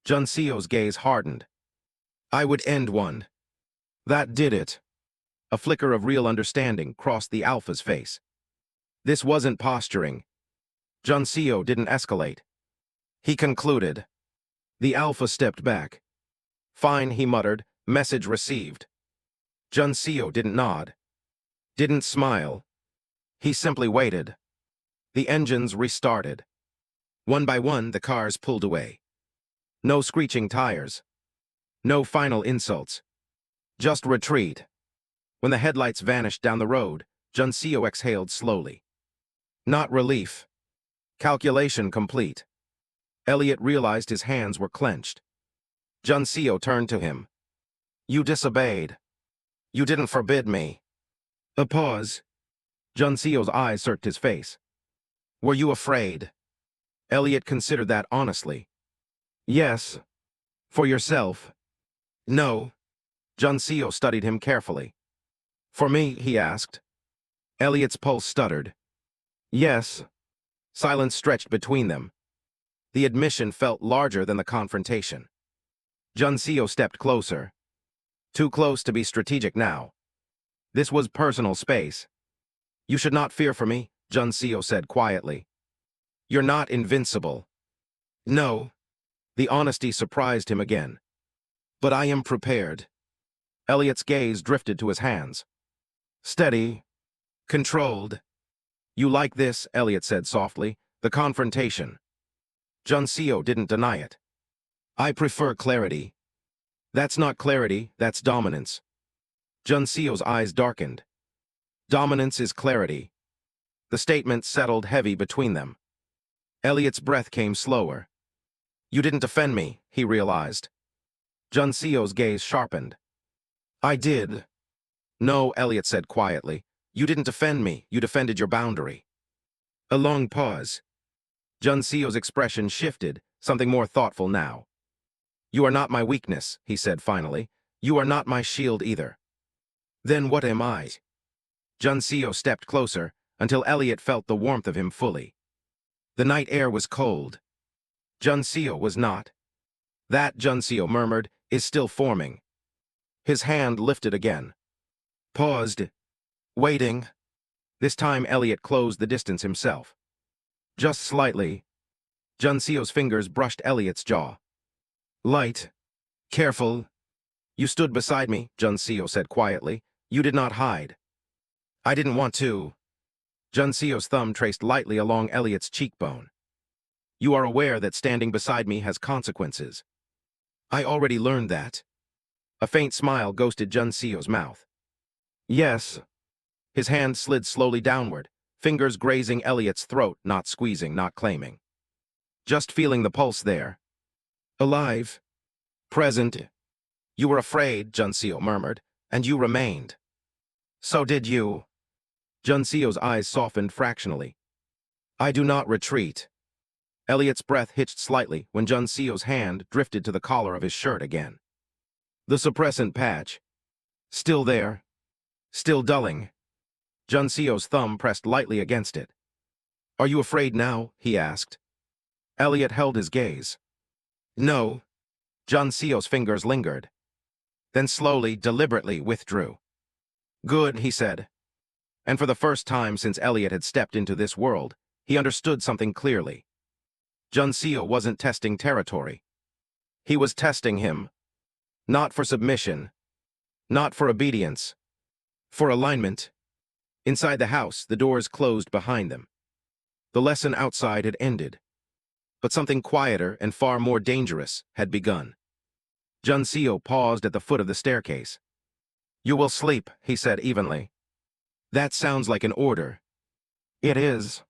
Junseo's gaze hardened. "I would end one." That did it. A flicker of real understanding crossed the Alpha's face. This wasn't posturing. Junseo didn't escalate. He concluded. The Alpha stepped back. "Fine," he muttered, "message received." Junseo didn't nod. Didn't smile. He simply waited. The engines restarted. One by one, the cars pulled away. No screeching tires. No final insults. Just retreat. When the headlights vanished down the road, Junseo exhaled slowly. Not relief. Calculation complete. Elliot realized his hands were clenched. Junseo turned to him. "You disobeyed. You didn't forbid me." A pause. Junseo's eyes searched his face. "Were you afraid?" Elliot considered that honestly. "Yes." "For yourself?" "No." Junseo studied him carefully. "For me?" he asked. Elliot's pulse stuttered. "Yes." Silence stretched between them. The admission felt larger than the confrontation. Junseo stepped closer. Too close to be strategic now. This was personal space. "You should not fear for me," Junseo said quietly. "You're not invincible." No. The honesty surprised him again. But I am prepared. Elliot's gaze drifted to his hands. Steady. Controlled. You like this, Elliot said softly. The confrontation. Juncio didn't deny it. I prefer clarity. That's not clarity, that's dominance. Juncio's eyes darkened. Dominance is clarity. The statement settled heavy between them. Elliot's breath came slower. You didn't offend me, he realized. Juncio's gaze sharpened. I did. No, Elliot said quietly. You didn't offend me, you defended your boundary. A long pause. Juncio's expression shifted, something more thoughtful now. You are not my weakness, he said finally. You are not my shield either. Then what am I? Juncio stepped closer, until Elliot felt the warmth of him fully. The night air was cold. Juncio was not. That, Juncio murmured, is still forming. His hand lifted again. Paused. Waiting. This time Elliot closed the distance himself. Just slightly. Juncio's fingers brushed Elliot's jaw. Light. Careful. You stood beside me, Juncio said quietly. You did not hide. I didn't want to. Juncio's thumb traced lightly along Elliot's cheekbone. You are aware that standing beside me has consequences. I already learned that. A faint smile ghosted Juncio's mouth. Yes. His hand slid slowly downward, fingers grazing Elliot's throat, not squeezing, not claiming. Just feeling the pulse there. Alive. Present. You were afraid, Juncio murmured, and you remained. So did you. Juncio's eyes softened fractionally. I do not retreat. Elliot's breath hitched slightly when Juncio's hand drifted to the collar of his shirt again. The suppressant patch. Still there. Still dulling. Juncio's thumb pressed lightly against it. Are you afraid now? He asked. Elliot held his gaze. No. Juncio's fingers lingered. Then slowly, deliberately withdrew. Good, he said. And for the first time since Elliot had stepped into this world, he understood something clearly. Juncio wasn't testing territory. He was testing him. Not for submission. Not for obedience. For alignment. Inside the house, the doors closed behind them. The lesson outside had ended. But something quieter and far more dangerous had begun. Juncio paused at the foot of the staircase. You will sleep, he said evenly. That sounds like an order. It is.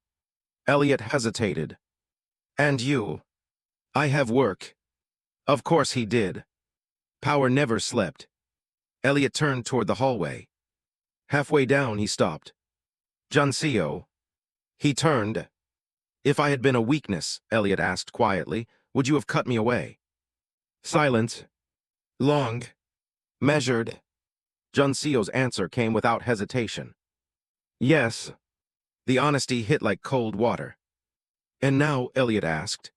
Elliot hesitated. And you? I have work. Of course he did. Power never slept. Elliot turned toward the hallway. Halfway down, he stopped. Juncio. He turned. If I had been a weakness, Elliot asked quietly, would you have cut me away? Silent. Long. Measured. Juncio's answer came without hesitation. Yes. The honesty hit like cold water. And now, Elliot asked.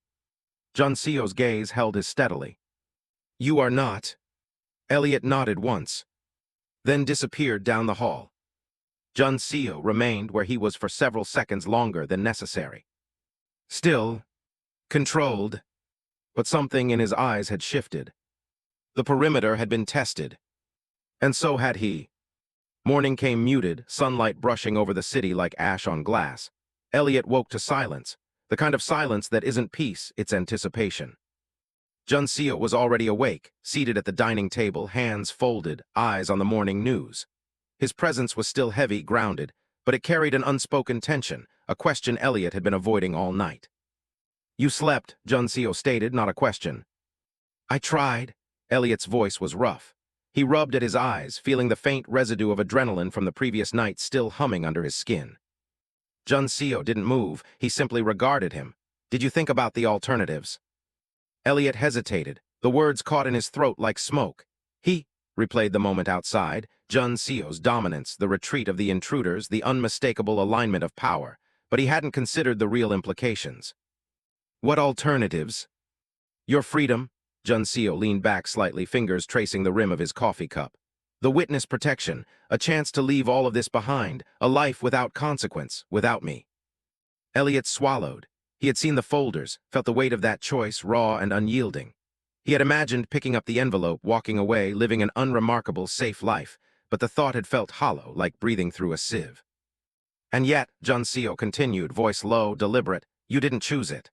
Juncio's gaze held his steadily. You are not. Elliot nodded once, then disappeared down the hall. Juncio remained where he was for several seconds longer than necessary. Still, controlled, but something in his eyes had shifted. The perimeter had been tested, and so had he. Morning came muted, sunlight brushing over the city like ash on glass. Elliot woke to silence, the kind of silence that isn't peace, it's anticipation. Juncio was already awake, seated at the dining table, hands folded, eyes on the morning news. His presence was still heavy, grounded, but it carried an unspoken tension, a question Elliot had been avoiding all night. You slept, Juncio stated, not a question. I tried. Elliot's voice was rough. He rubbed at his eyes, feeling the faint residue of adrenaline from the previous night still humming under his skin. Juncio didn't move, he simply regarded him. Did you think about the alternatives? Elliot hesitated, the words caught in his throat like smoke. He replayed the moment outside, Juncio's dominance, the retreat of the intruders, the unmistakable alignment of power, but he hadn't considered the real implications. What alternatives? Your freedom. Juncio leaned back slightly, fingers tracing the rim of his coffee cup. The witness protection, a chance to leave all of this behind, a life without consequence, without me. Elliot swallowed. He had seen the folders, felt the weight of that choice, raw and unyielding. He had imagined picking up the envelope, walking away, living an unremarkable, safe life, but the thought had felt hollow, like breathing through a sieve. And yet, Juncio continued, voice low, deliberate, you didn't choose it.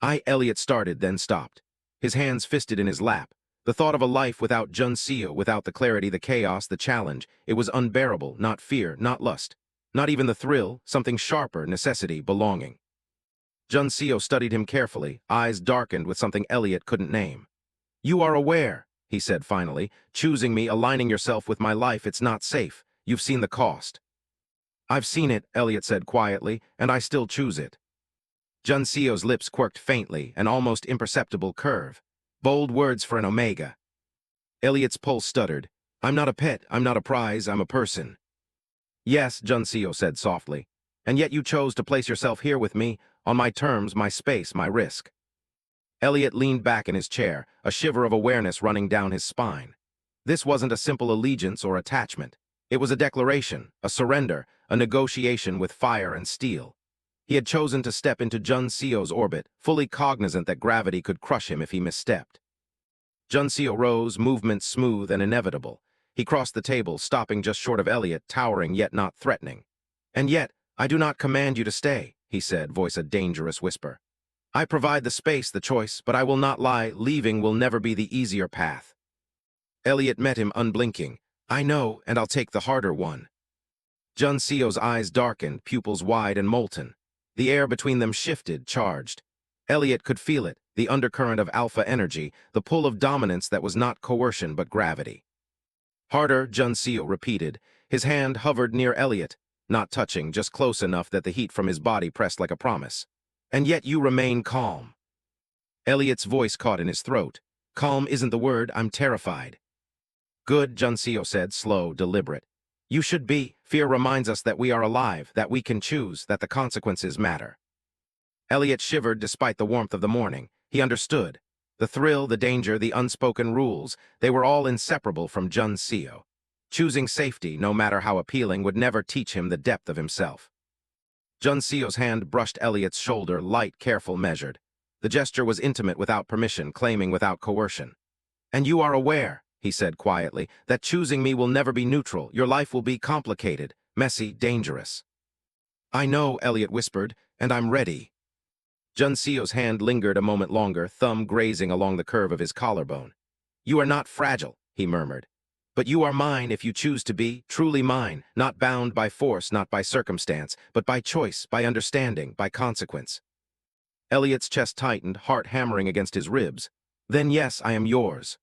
Elliot started, then stopped. His hands fisted in his lap. The thought of a life without Juncio, without the clarity, the chaos, the challenge, it was unbearable, not fear, not lust. Not even the thrill, something sharper, necessity, belonging. Juncio studied him carefully, eyes darkened with something Elliot couldn't name. You are aware, he said finally, choosing me, aligning yourself with my life, it's not safe. You've seen the cost. I've seen it, Elliot said quietly, and I still choose it. Juncio's lips quirked faintly, an almost imperceptible curve. Bold words for an Omega. Elliot's pulse stuttered. I'm not a pet, I'm not a prize, I'm a person. Yes, Juncio said softly, and yet you chose to place yourself here with me, on my terms, my space, my risk. Elliot leaned back in his chair, a shiver of awareness running down his spine. This wasn't a simple allegiance or attachment. It was a declaration, a surrender, a negotiation with fire and steel. He had chosen to step into Juncio's orbit, fully cognizant that gravity could crush him if he misstepped. Juncio rose, movement smooth and inevitable. He crossed the table, stopping just short of Elliot, towering yet not threatening. And yet, I do not command you to stay, he said, voice a dangerous whisper. I provide the space, the choice, but I will not lie, leaving will never be the easier path. Elliot met him unblinking. I know, and I'll take the harder one. Juncio's eyes darkened, pupils wide and molten. The air between them shifted, charged. Elliot could feel it, the undercurrent of alpha energy, the pull of dominance that was not coercion but gravity. Harder, Juncio repeated. His hand hovered near Elliot, not touching, just close enough that the heat from his body pressed like a promise. And yet you remain calm. Elliot's voice caught in his throat. Calm isn't the word, I'm terrified. Good, Juncio said, slow, deliberate. You should be. Fear reminds us that we are alive, that we can choose, that the consequences matter. Elliot shivered despite the warmth of the morning. He understood. The thrill, the danger, the unspoken rules, they were all inseparable from Juncio. Choosing safety, no matter how appealing, would never teach him the depth of himself. Juncio's hand brushed Elliot's shoulder, light, careful, measured. The gesture was intimate, without permission, claiming without coercion. And you are aware, he said quietly, that choosing me will never be neutral. Your life will be complicated, messy, dangerous. I know, Elliot whispered, and I'm ready. Juncio's hand lingered a moment longer, thumb grazing along the curve of his collarbone. You are not fragile, he murmured. But you are mine if you choose to be, truly mine, not bound by force, not by circumstance, but by choice, by understanding, by consequence. Elliot's chest tightened, heart hammering against his ribs. Then yes, I am yours.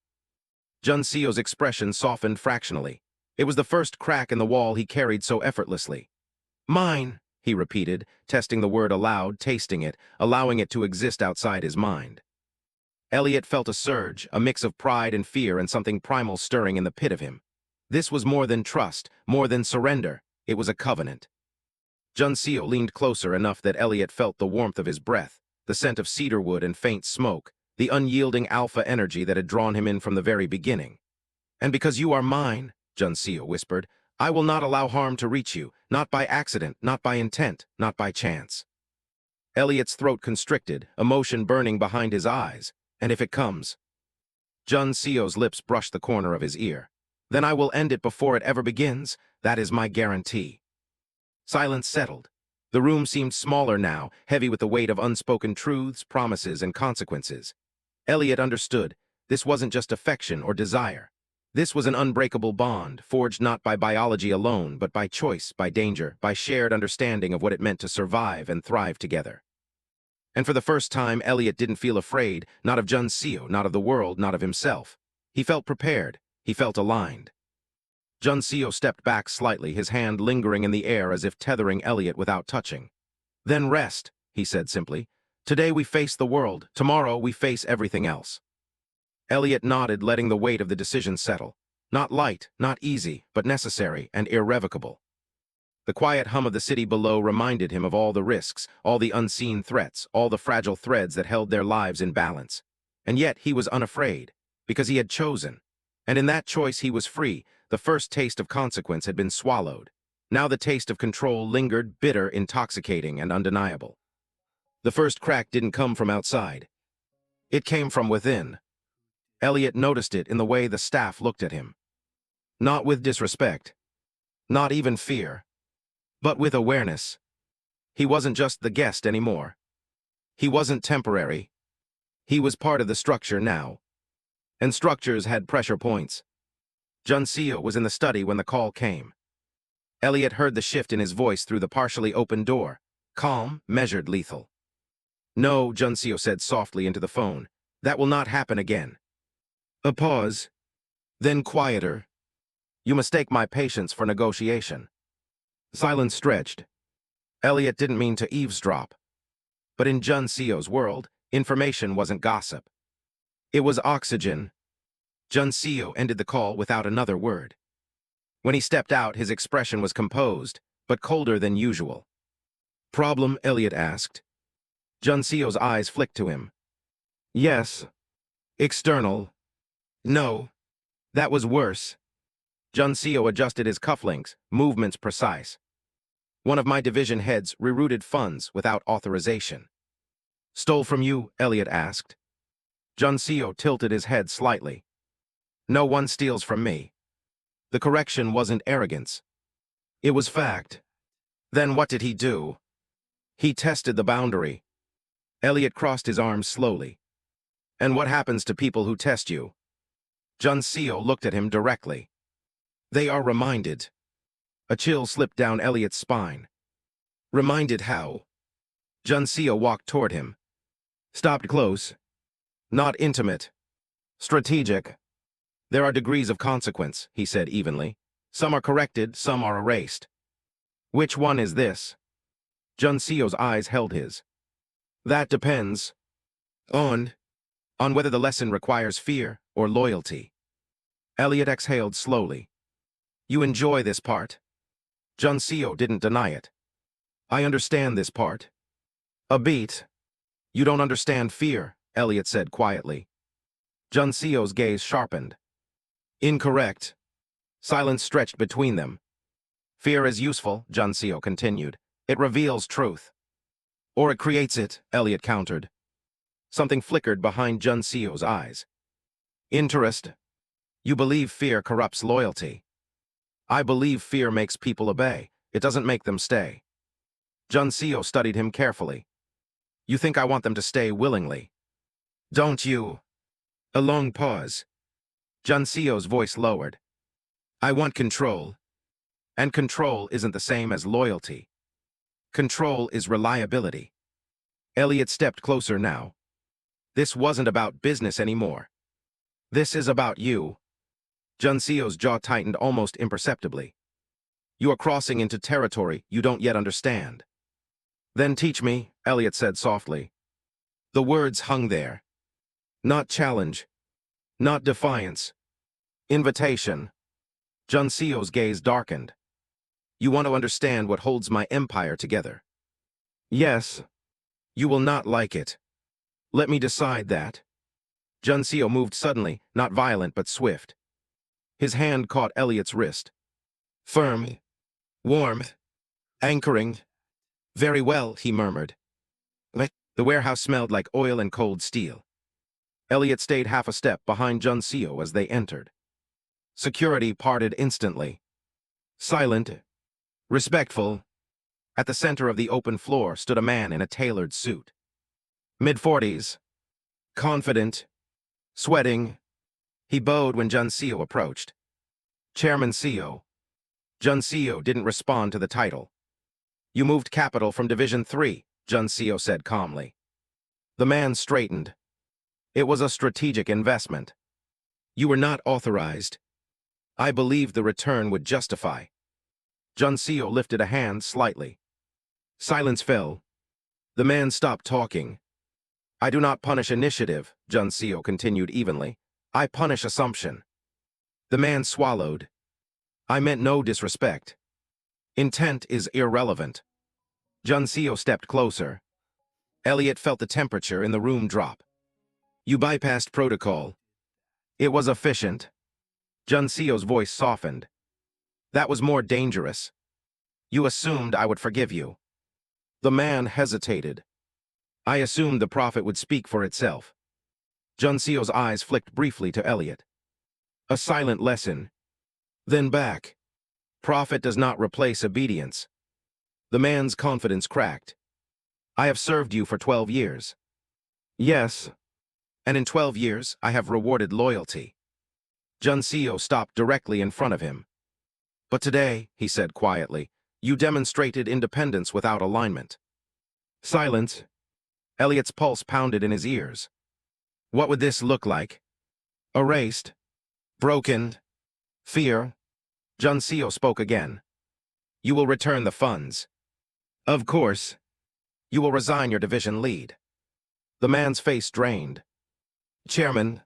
Juncio's expression softened fractionally. It was the first crack in the wall he carried so effortlessly. Mine, he repeated, testing the word aloud, tasting it, allowing it to exist outside his mind. Elliot felt a surge, a mix of pride and fear and something primal stirring in the pit of him. This was more than trust, more than surrender. It was a covenant. Juncio leaned closer enough that Elliot felt the warmth of his breath, the scent of cedarwood and faint smoke, the unyielding alpha energy that had drawn him in from the very beginning. And because you are mine, Juncio whispered, I will not allow harm to reach you, not by accident, not by intent, not by chance. Elliot's throat constricted, emotion burning behind his eyes. And if it comes? Juncio's lips brushed the corner of his ear. Then I will end it before it ever begins. That is my guarantee. Silence settled. The room seemed smaller now, heavy with the weight of unspoken truths, promises, and consequences. Elliot understood. This wasn't just affection or desire. This was an unbreakable bond, forged not by biology alone, but by choice, by danger, by shared understanding of what it meant to survive and thrive together. And for the first time, Elliot didn't feel afraid, not of Juncio, not of the world, not of himself. He felt prepared. He felt aligned. Juncio stepped back slightly, his hand lingering in the air as if tethering Elliot without touching. Then rest, he said simply. Today we face the world. Tomorrow we face everything else. Elliot nodded, letting the weight of the decision settle. Not light, not easy, but necessary and irrevocable. The quiet hum of the city below reminded him of all the risks, all the unseen threats, all the fragile threads that held their lives in balance. And yet he was unafraid, because he had chosen. And in that choice he was free. The first taste of consequence had been swallowed. Now the taste of control lingered, bitter, intoxicating, and undeniable. The first crack didn't come from outside. It came from within. Elliot noticed it in the way the staff looked at him. Not with disrespect. Not even fear. But with awareness. He wasn't just the guest anymore. He wasn't temporary. He was part of the structure now. And structures had pressure points. Juncio was in the study when the call came. Elliot heard the shift in his voice through the partially open door. Calm, measured, lethal. No, Juncio said softly into the phone. That will not happen again. A pause. Then quieter. You mistake my patience for negotiation. Silence stretched. Elliot didn't mean to eavesdrop. But in Juncio's world, information wasn't gossip. It was oxygen. Juncio ended the call without another word. When he stepped out, his expression was composed, but colder than usual. Problem? Elliot asked. Juncio's eyes flicked to him. Yes. External. No. That was worse. Juncio adjusted his cufflinks, movements precise. One of my division heads rerouted funds without authorization. Stole from you? Elliot asked. Juncio tilted his head slightly. No one steals from me. The correction wasn't arrogance. It was fact. Then what did he do? He tested the boundary. Elliot crossed his arms slowly. And what happens to people who test you? Juncio looked at him directly. They are reminded. A chill slipped down Elliot's spine. Reminded how? Juncio walked toward him. Stopped close. Not intimate. Strategic. There are degrees of consequence, he said evenly. Some are corrected, some are erased. Which one is this? Juncio's eyes held his. That depends. On whether the lesson requires fear or loyalty. Elliot exhaled slowly. You enjoy this part. Juncio didn't deny it. I understand this part. A beat. You don't understand fear, Elliot said quietly. Juncio's gaze sharpened. Incorrect. Silence stretched between them. Fear is useful, Juncio continued. It reveals truth. Or it creates it, Elliot countered. Something flickered behind Juncio's eyes. Interest. You believe fear corrupts loyalty. I believe fear makes people obey. It doesn't make them stay. Juncio studied him carefully. You think I want them to stay willingly? Don't you? A long pause. Juncio's voice lowered. I want control. And control isn't the same as loyalty. Control is reliability. Elliot stepped closer now. This wasn't about business anymore. This is about you. Juncio's jaw tightened almost imperceptibly. You are crossing into territory you don't yet understand. Then teach me, Elliot said softly. The words hung there. Not challenge. Not defiance. Invitation. Juncio's gaze darkened. You want to understand what holds my empire together. Yes. You will not like it. Let me decide that. Juncio moved suddenly, not violent but swift. His hand caught Elliot's wrist. Firm. Warm. Anchoring. Very well, he murmured. The warehouse smelled like oil and cold steel. Elliot stayed half a step behind Juncio as they entered. Security parted instantly. Silent. Respectful. At the center of the open floor stood a man in a tailored suit. Mid-40s. Confident. Sweating. He bowed when Juncio approached. Chairman Cio. Juncio didn't respond to the title. You moved capital from Division 3, Juncio said calmly. The man straightened. It was a strategic investment. You were not authorized. I believed the return would justify. Juncio lifted a hand slightly. Silence fell. The man stopped talking. I do not punish initiative, Juncio continued evenly. I punish assumption. The man swallowed. I meant no disrespect. Intent is irrelevant. Juncio stepped closer. Elliot felt the temperature in the room drop. You bypassed protocol. It was efficient. Juncio's voice softened. That was more dangerous. You assumed I would forgive you. The man hesitated. I assumed the profit would speak for itself. Junseo's eyes flicked briefly to Elliot. A silent lesson. Then back. Profit does not replace obedience. The man's confidence cracked. I have served you for 12 years. Yes. And in 12 years, I have rewarded loyalty. Junseo stopped directly in front of him. But today, he said quietly, you demonstrated independence without alignment. Silence. Elliot's pulse pounded in his ears. What would this look like? Erased. Broken. Fear. Junseo spoke again. You will return the funds. Of course. You will resign your division lead. The man's face drained. Chairman.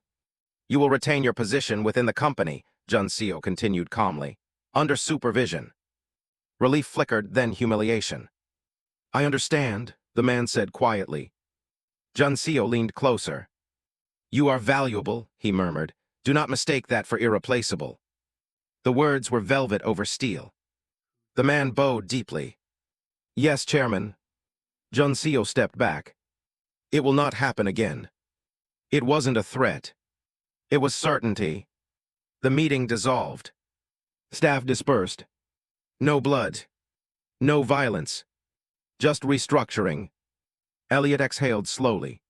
You will retain your position within the company, Junseo continued calmly. Under supervision. Relief flickered, then humiliation. I understand, the man said quietly. Junseo leaned closer. You are valuable, he murmured. Do not mistake that for irreplaceable. The words were velvet over steel. The man bowed deeply. Yes, Chairman. Junseo stepped back. It will not happen again. It wasn't a threat. It was certainty. The meeting dissolved. Staff dispersed. No blood. No violence. Just restructuring. Elliot exhaled slowly.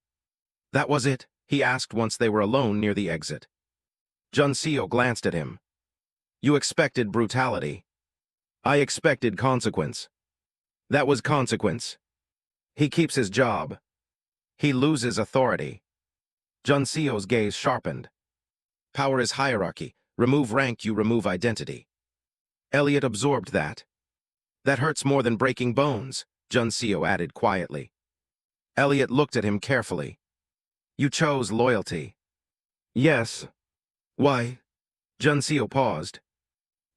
That was it, he asked once they were alone near the exit. Junseo glanced at him. You expected brutality. I expected consequence. That was consequence. He keeps his job. He loses authority. Junseo's gaze sharpened. Power is hierarchy. Remove rank, you remove identity. Elliot absorbed that. That hurts more than breaking bones, Junseo added quietly. Elliot looked at him carefully. You chose loyalty. Yes. Why? Junseo paused.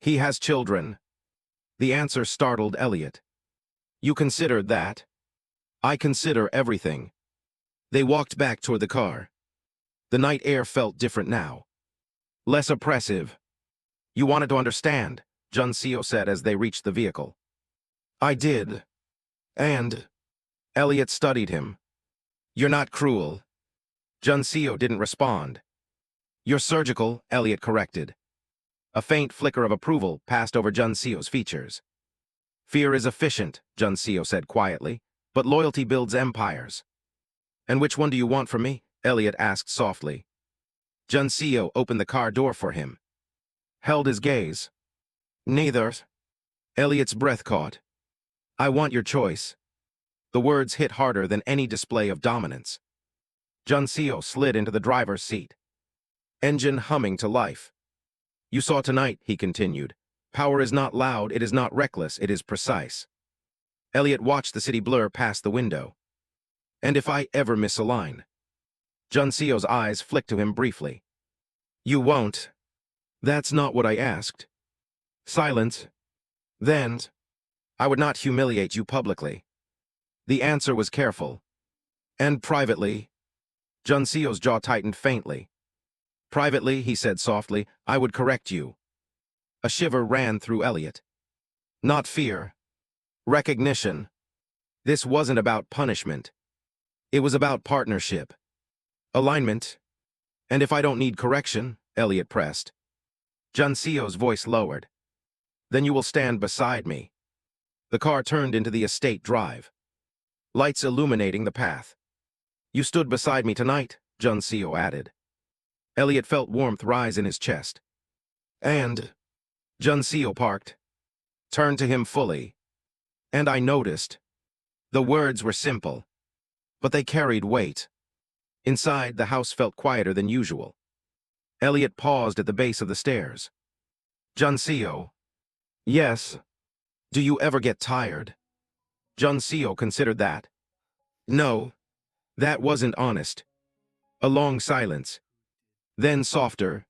He has children. The answer startled Elliot. You considered that? I consider everything. They walked back toward the car. The night air felt different now. Less oppressive. You wanted to understand, Junseo said as they reached the vehicle. I did. And? Elliot studied him. You're not cruel. Junseo didn't respond. You're surgical, Elliot corrected. A faint flicker of approval passed over Junseo's features. Fear is efficient, Junseo said quietly, but loyalty builds empires. And which one do you want from me? Elliot asked softly. Junseo opened the car door for him. Held his gaze. Neither. Elliot's breath caught. I want your choice. The words hit harder than any display of dominance. Junseo slid into the driver's seat. Engine humming to life. You saw tonight, he continued. Power is not loud, it is not reckless, it is precise. Elliot watched the city blur past the window. And if I ever misalign? Junseo's eyes flicked to him briefly. You won't. That's not what I asked. Silence. Then, I would not humiliate you publicly. The answer was careful. And privately. Junseo's jaw tightened faintly. Privately, he said softly, I would correct you. A shiver ran through Elliot. Not fear. Recognition. This wasn't about punishment. It was about partnership. Alignment. And if I don't need correction, Elliot pressed. Junseo's voice lowered. Then you will stand beside me. The car turned into the estate drive. Lights illuminating the path. You stood beside me tonight, Junseo added. Elliot felt warmth rise in his chest. And? Junseo parked. Turned to him fully. And I noticed. The words were simple. But they carried weight. Inside, the house felt quieter than usual. Elliot paused at the base of the stairs. Junseo. Yes. Do you ever get tired? Junseo considered that. No. That wasn't honest. A long silence. Then softer.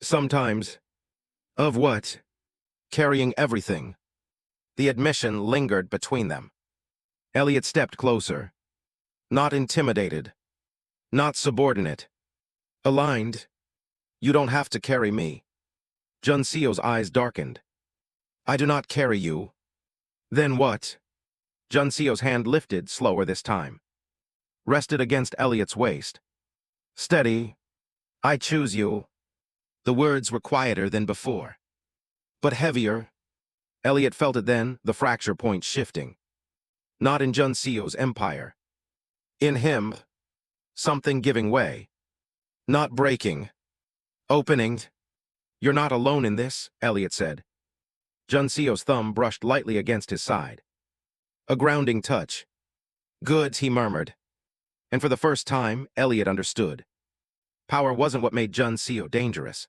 Sometimes. Of what? Carrying everything. The admission lingered between them. Elliot stepped closer. Not intimidated. Not subordinate. Aligned. You don't have to carry me. Junseo's eyes darkened. I do not carry you. Then what? Junseo's hand lifted, slower this time. rested against Elliot's waist. Steady. I choose you. The words were quieter than before. But heavier. Elliot felt it then, the fracture point shifting. Not in Junseo's empire. In him. Something giving way. Not breaking. Opening. You're not alone in this, Elliot said. Junseo's thumb brushed lightly against his side. A grounding touch. Good, he murmured. And for the first time, Elliot understood. Power wasn't what made Junseo dangerous.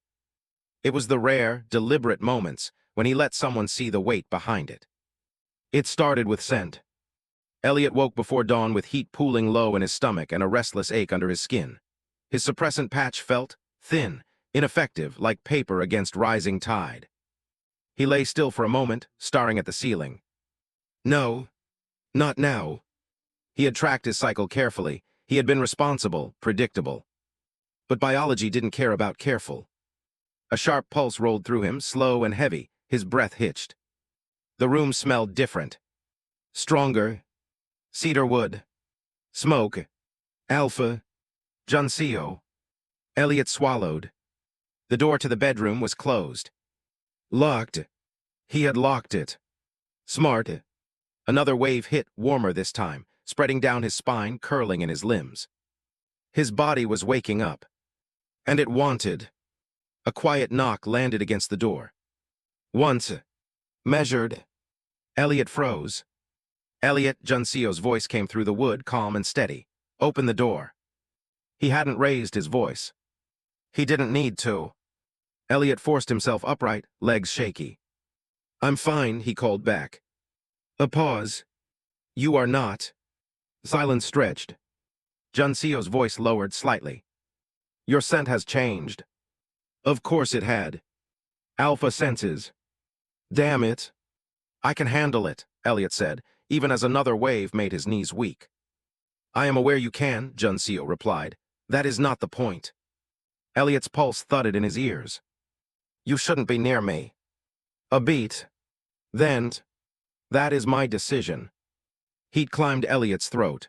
It was the rare, deliberate moments when he let someone see the weight behind it. It started with scent. Elliot woke before dawn with heat pooling low in his stomach and a restless ache under his skin. His suppressant patch felt thin, ineffective, like paper against rising tide. He lay still for a moment, staring at the ceiling. No, not now. He had tracked his cycle carefully. He had been responsible, predictable. But biology didn't care about careful. A sharp pulse rolled through him, slow and heavy, his breath hitched. The room smelled different. Stronger. Cedar wood. Smoke. Alpha. Junseo. Elliot swallowed. The door to the bedroom was closed. Locked. He had locked it. Smart. Another wave hit, warmer this time, spreading down his spine, curling in his limbs. His body was waking up. And it wanted. A quiet knock landed against the door. Once. Measured. Elliot froze. Elliot, Junseo's voice came through the wood, calm and steady. Open the door. He hadn't raised his voice. He didn't need to. Elliot forced himself upright, legs shaky. I'm fine, he called back. A pause. You are not. Silence stretched. Junseo's voice lowered slightly. Your scent has changed. Of course it had. Alpha senses. Damn it. I can handle it, Elliot said, even as another wave made his knees weak. I am aware you can, Junseo replied. That is not the point. Elliot's pulse thudded in his ears. You shouldn't be near me. A beat. Then. That is my decision. Heat climbed Elliot's throat.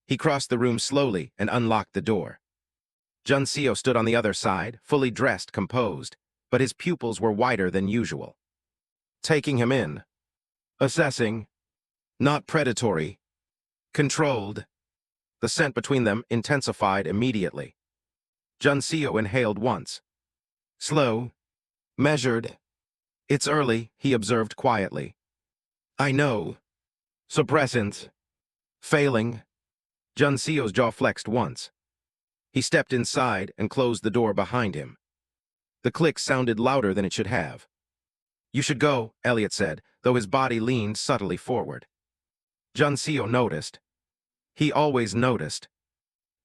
He crossed the room slowly and unlocked the door. Junseo stood on the other side, fully dressed, composed, but his pupils were wider than usual. Taking him in. Assessing. Not predatory. Controlled. The scent between them intensified immediately. Junseo inhaled once. Slow. Measured. It's early, he observed quietly. I know. Suppressant. Failing. Junseo's jaw flexed once. He stepped inside and closed the door behind him. The click sounded louder than it should have. You should go, Elliot said, though his body leaned subtly forward. Junseo noticed. He always noticed.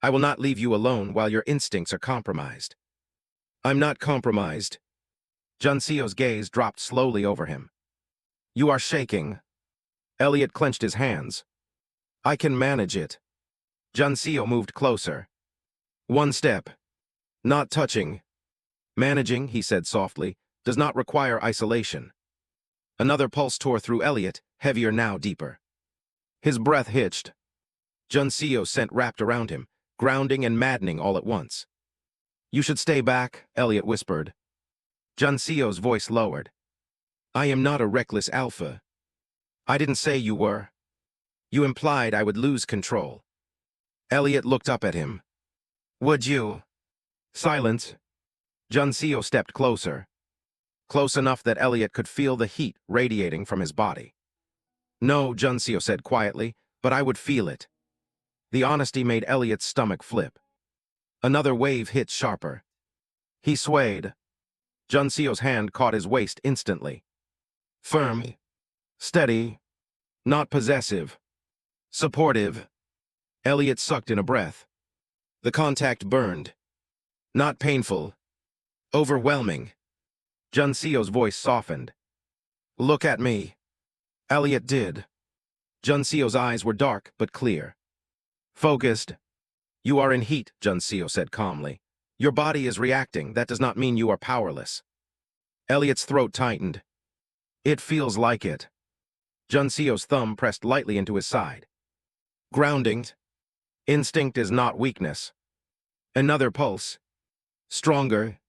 I will not leave you alone while your instincts are compromised. I'm not compromised. Junseo's gaze dropped slowly over him. You are shaking. Elliot clenched his hands. I can manage it. Junseo moved closer. One step. Not touching. Managing, he said softly, does not require isolation. Another pulse tore through Elliot, heavier now, deeper. His breath hitched. Junseo's scent wrapped around him, grounding and maddening all at once. You should stay back, Elliot whispered. Junseo's voice lowered. I am not a reckless alpha. I didn't say you were. You implied I would lose control. Elliot looked up at him. Would you? Silence. Junseo stepped closer. Close enough that Elliot could feel the heat radiating from his body. No, Junseo said quietly, but I would feel it. The honesty made Elliot's stomach flip. Another wave hit sharper. He swayed. Junseo's hand caught his waist instantly. Firm. Steady. Not possessive. Supportive. Elliot sucked in a breath. The contact burned. Not painful. Overwhelming. Junseo's voice softened. Look at me. Elliot did. Junseo's eyes were dark but clear. Focused. You are in heat, Junseo said calmly. Your body is reacting. That does not mean you are powerless. Elliot's throat tightened. It feels like it. Junseo's thumb pressed lightly into his side. Grounding. Instinct is not weakness. Another pulse. Stronger.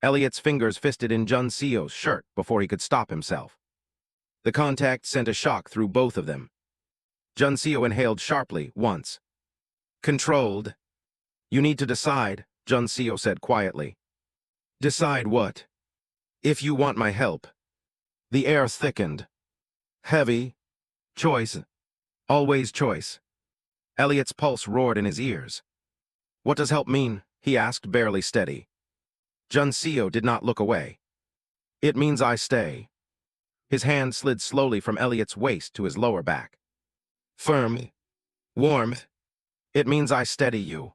Elliot's fingers fisted in Junseo's shirt before he could stop himself. The contact sent a shock through both of them. Junseo inhaled sharply once. Controlled. You need to decide, Junseo said quietly. Decide what? If you want my help. The air thickened. Heavy. Choice. Always choice. Elliot's pulse roared in his ears. What does help mean? He asked, barely steady. Junseo did not look away. It means I stay. His hand slid slowly from Elliot's waist to his lower back. Firm. Warm. It means I steady you.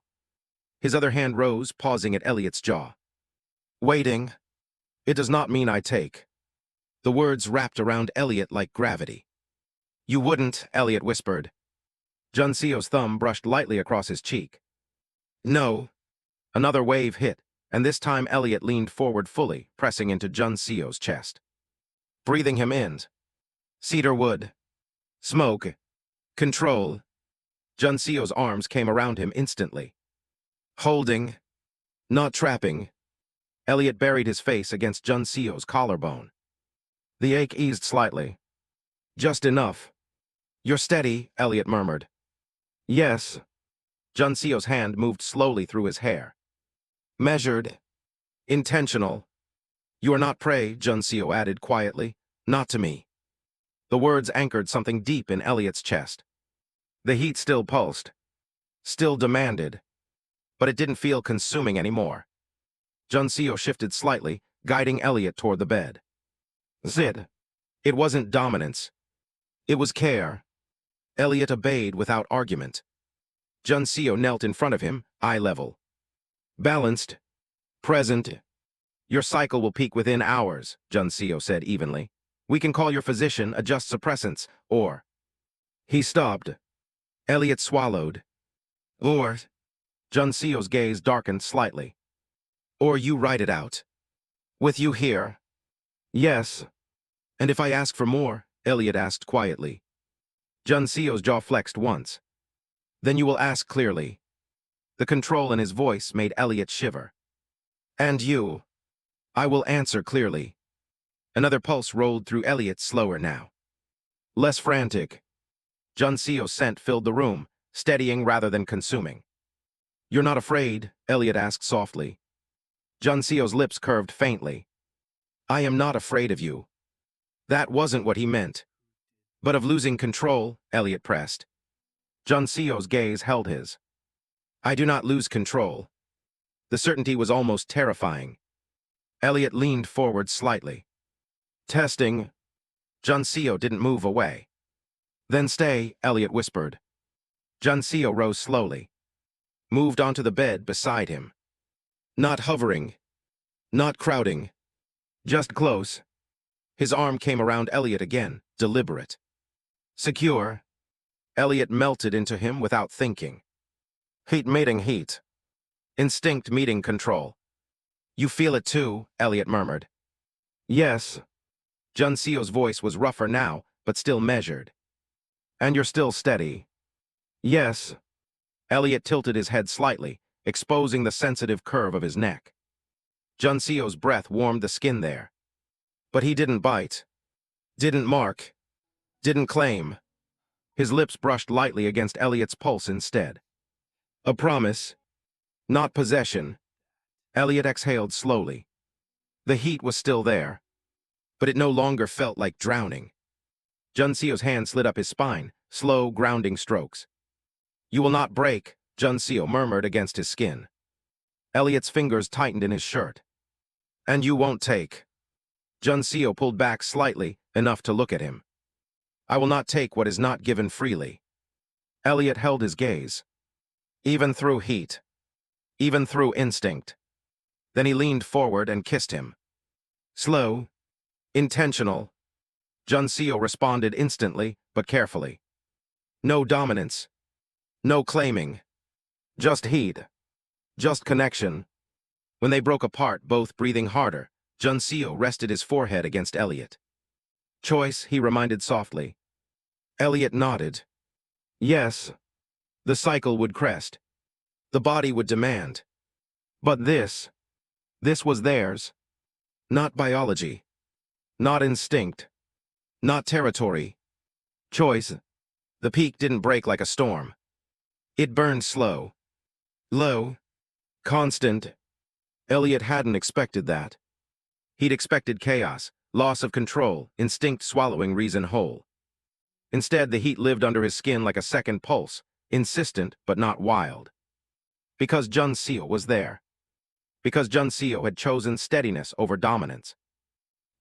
His other hand rose, pausing at Elliot's jaw. Waiting. It does not mean I take. The words wrapped around Elliot like gravity. You wouldn't, Elliot whispered. Junseo's thumb brushed lightly across his cheek. No. Another wave hit, and this time Elliot leaned forward fully, pressing into Junseo's chest. Breathing him in. Cedar wood. Smoke. Control. Junseo's arms came around him instantly. Holding. Not trapping. Elliot buried his face against Junseo's collarbone. The ache eased slightly. Just enough. You're steady, Elliot murmured. Yes. Junseo's hand moved slowly through his hair. Measured. Intentional. You are not prey, Junseo added quietly. Not to me. The words anchored something deep in Elliot's chest. The heat still pulsed. Still demanded. But it didn't feel consuming anymore. Junseo shifted slightly, guiding Elliot toward the bed. Zit. It wasn't dominance. It was care. Elliot obeyed without argument. Junseo knelt in front of him, eye level. Balanced. Present. Your cycle will peak within hours, Junseo said evenly. We can call your physician, adjust suppressants, or... He stopped. Elliot swallowed. Or... Junseo's gaze darkened slightly. Or you write it out. With you here. Yes. And if I ask for more, Elliot asked quietly. Junseo's jaw flexed once. Then you will ask clearly. The control in his voice made Elliot shiver. And you. I will answer clearly. Another pulse rolled through Elliot, slower now. Less frantic. Junseo's scent filled the room, steadying rather than consuming. You're not afraid? Elliot asked softly. Junseo's lips curved faintly. I am not afraid of you. That wasn't what he meant. But of losing control, Elliot pressed. Junseo's gaze held his. I do not lose control. The certainty was almost terrifying. Elliot leaned forward slightly. Testing. Junseo didn't move away. Then stay, Elliot whispered. Junseo rose slowly. Moved onto the bed beside him. Not hovering. Not crowding. Just close. His arm came around Elliot again, deliberate. Secure. Elliot melted into him without thinking. Heat meeting heat. Instinct meeting control. You feel it too, Elliot murmured. Yes. Junseo's voice was rougher now, but still measured. And you're still steady. Yes. Elliot tilted his head slightly, exposing the sensitive curve of his neck. Junseo's breath warmed the skin there. But he didn't bite. Didn't mark. Didn't claim. His lips brushed lightly against Elliot's pulse instead. A promise. Not possession. Elliot exhaled slowly. The heat was still there. But it no longer felt like drowning. Junseo's hand slid up his spine, slow, grounding strokes. You will not break, Junseo murmured against his skin. Elliot's fingers tightened in his shirt. And you won't take. Junseo pulled back slightly, enough to look at him. I will not take what is not given freely. Elliot held his gaze. Even through heat. Even through instinct. Then he leaned forward and kissed him. Slow. Intentional. Junseo responded instantly, but carefully. No dominance. No claiming. Just heat. Just connection. When they broke apart, both breathing harder, Junseo rested his forehead against Elliot. Choice, he reminded softly. Elliot nodded. Yes. The cycle would crest. The body would demand. But this was theirs. Not biology. Not instinct. Not territory. Choice. The peak didn't break like a storm. It burned slow. Low. Constant. Elliot hadn't expected that. He'd expected chaos, loss of control, instinct swallowing reason whole. Instead, the heat lived under his skin like a second pulse, insistent but not wild. Because Junseo was there. Because Junseo had chosen steadiness over dominance.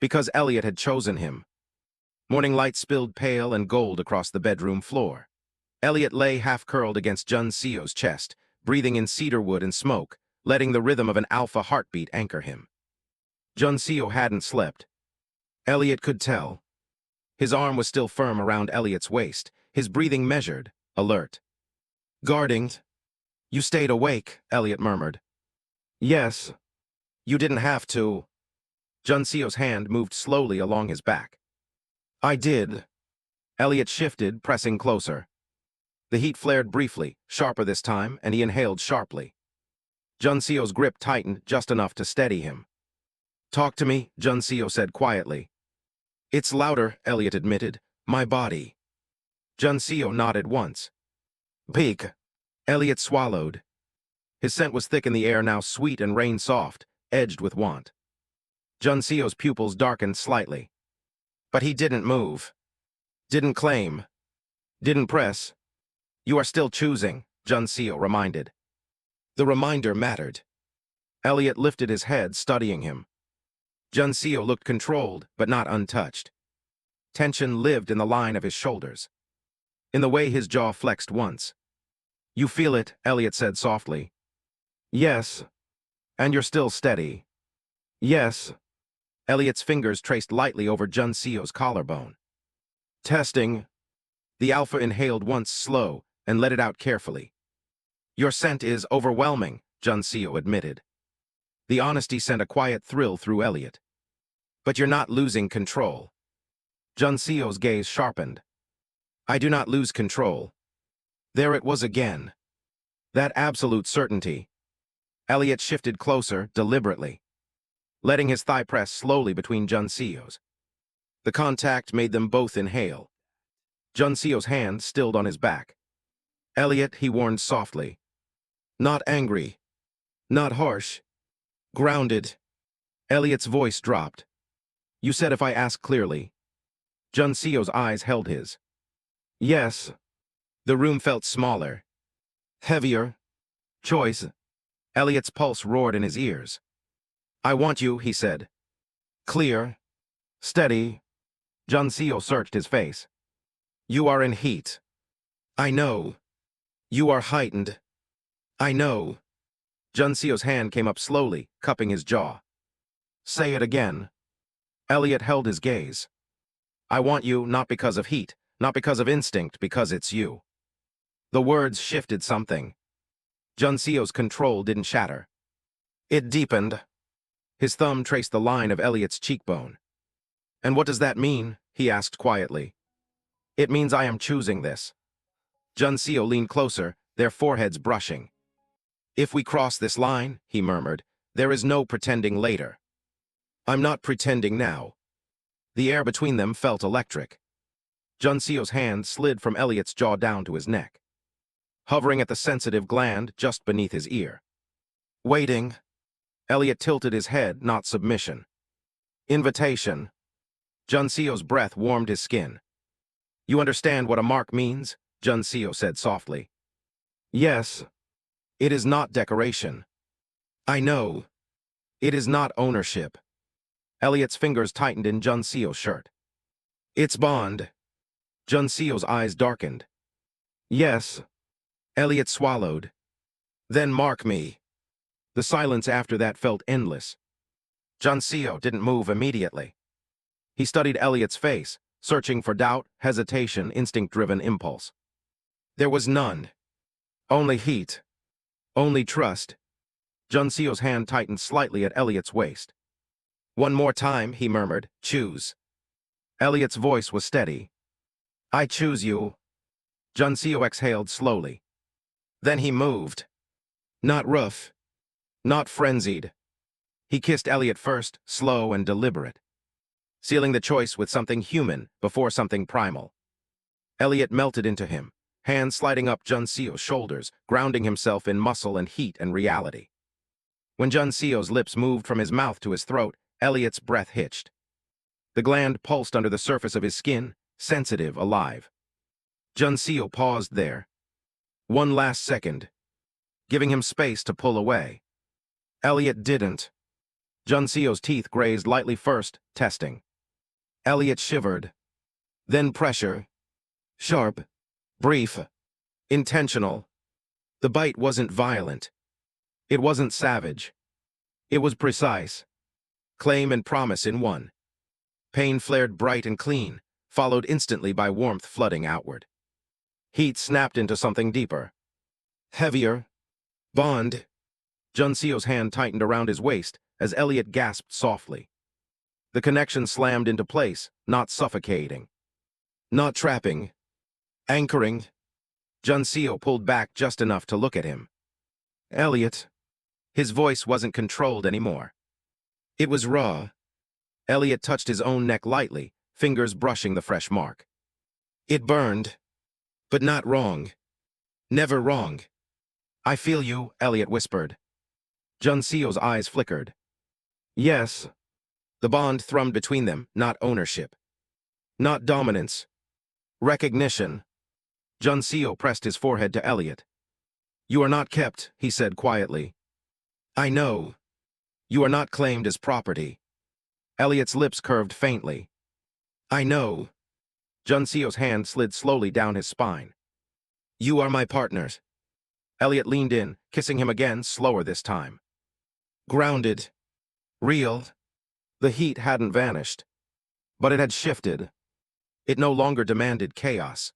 Because Elliot had chosen him. Morning light spilled pale and gold across the bedroom floor. Elliot lay half-curled against Junseo's chest, breathing in cedarwood and smoke, letting the rhythm of an alpha heartbeat anchor him. Junseo hadn't slept. Elliot could tell. His arm was still firm around Elliot's waist, his breathing measured, alert. Guarding. You stayed awake, Elliot murmured. Yes. You didn't have to. Junseo's hand moved slowly along his back. I did. Elliot shifted, pressing closer. The heat flared briefly, sharper this time, and he inhaled sharply. Junseo's grip tightened just enough to steady him. Talk to me, Junseo said quietly. It's louder, Elliot admitted. My body. Junseo nodded once. Peak. Elliot swallowed. His scent was thick in the air, now sweet and rain-soft, edged with want. Junseo's pupils darkened slightly. But he didn't move. Didn't claim. Didn't press. You are still choosing, Junseo reminded. The reminder mattered. Elliot lifted his head, studying him. Junseo looked controlled, but not untouched. Tension lived in the line of his shoulders. In the way his jaw flexed once. You feel it, Elliot said softly. Yes. And you're still steady. Yes. Elliot's fingers traced lightly over Junseo's collarbone. Testing. The alpha inhaled once slow and let it out carefully. Your scent is overwhelming, Junseo admitted. The honesty sent a quiet thrill through Elliot. But you're not losing control. Junseo's gaze sharpened. I do not lose control. There it was again. That absolute certainty. Elliot shifted closer, deliberately, letting his thigh press slowly between Junseo's. The contact made them both inhale. Junseo's hand stilled on his back. Elliot, he warned softly. Not angry. Not harsh. Grounded. Elliot's voice dropped. You said if I ask clearly. Junseo's eyes held his. Yes. The room felt smaller. Heavier. Choice. Elliot's pulse roared in his ears. I want you, he said. Clear. Steady. Junseo searched his face. You are in heat. I know. You are heightened. I know. Junseo's hand came up slowly, cupping his jaw. Say it again. Elliot held his gaze. I want you not because of heat, not because of instinct, because it's you. The words shifted something. Junseo's control didn't shatter. It deepened. His thumb traced the line of Elliot's cheekbone. And what does that mean? He asked quietly. It means I am choosing this. Junseo leaned closer, their foreheads brushing. If we cross this line, he murmured, there is no pretending later. I'm not pretending now. The air between them felt electric. Junseo's hand slid from Elliot's jaw down to his neck, hovering at the sensitive gland just beneath his ear. Waiting. Elliot tilted his head, not submission. Invitation. Junseo's breath warmed his skin. You understand what a mark means? Junseo said softly. Yes. It is not decoration. I know. It is not ownership. Elliot's fingers tightened in Junseo's shirt. It's bond. Junseo's eyes darkened. Yes. Elliot swallowed. Then mark me. The silence after that felt endless. Junseo didn't move immediately. He studied Elliot's face, searching for doubt, hesitation, instinct-driven impulse. There was none. Only heat. Only trust. Junseo's hand tightened slightly at Elliot's waist. One more time, he murmured, choose. Elliot's voice was steady. I choose you. Junseo exhaled slowly. Then he moved. Not rough. Not frenzied. He kissed Elliot first, slow and deliberate, sealing the choice with something human before something primal. Elliot melted into him, hands sliding up Junseo's shoulders, grounding himself in muscle and heat and reality. When Junseo's lips moved from his mouth to his throat, Elliot's breath hitched. The gland pulsed under the surface of his skin, sensitive, alive. Junseo paused there. One last second, giving him space to pull away. Elliot didn't. Junseo's teeth grazed lightly first, testing. Elliot shivered. Then pressure. Sharp. Brief. Intentional. The bite wasn't violent. It wasn't savage. It was precise. Claim and promise in one. Pain flared bright and clean, followed instantly by warmth flooding outward. Heat snapped into something deeper. Heavier. Bond. Junseo's hand tightened around his waist as Elliot gasped softly. The connection slammed into place, not suffocating. Not trapping. Anchoring. Junseo pulled back just enough to look at him. Elliot. His voice wasn't controlled anymore. It was raw. Elliot touched his own neck lightly, fingers brushing the fresh mark. It burned. But not wrong. Never wrong. I feel you, Elliot whispered. Junseo's eyes flickered. Yes. The bond thrummed between them, not ownership. Not dominance. Recognition. Junseo pressed his forehead to Elliot. You are not kept, he said quietly. I know. You are not claimed as property. Elliot's lips curved faintly. I know. Junseo's hand slid slowly down his spine. You are my partners. Elliot leaned in, kissing him again, slower this time. Grounded. Real. The heat hadn't vanished. But it had shifted. It no longer demanded chaos.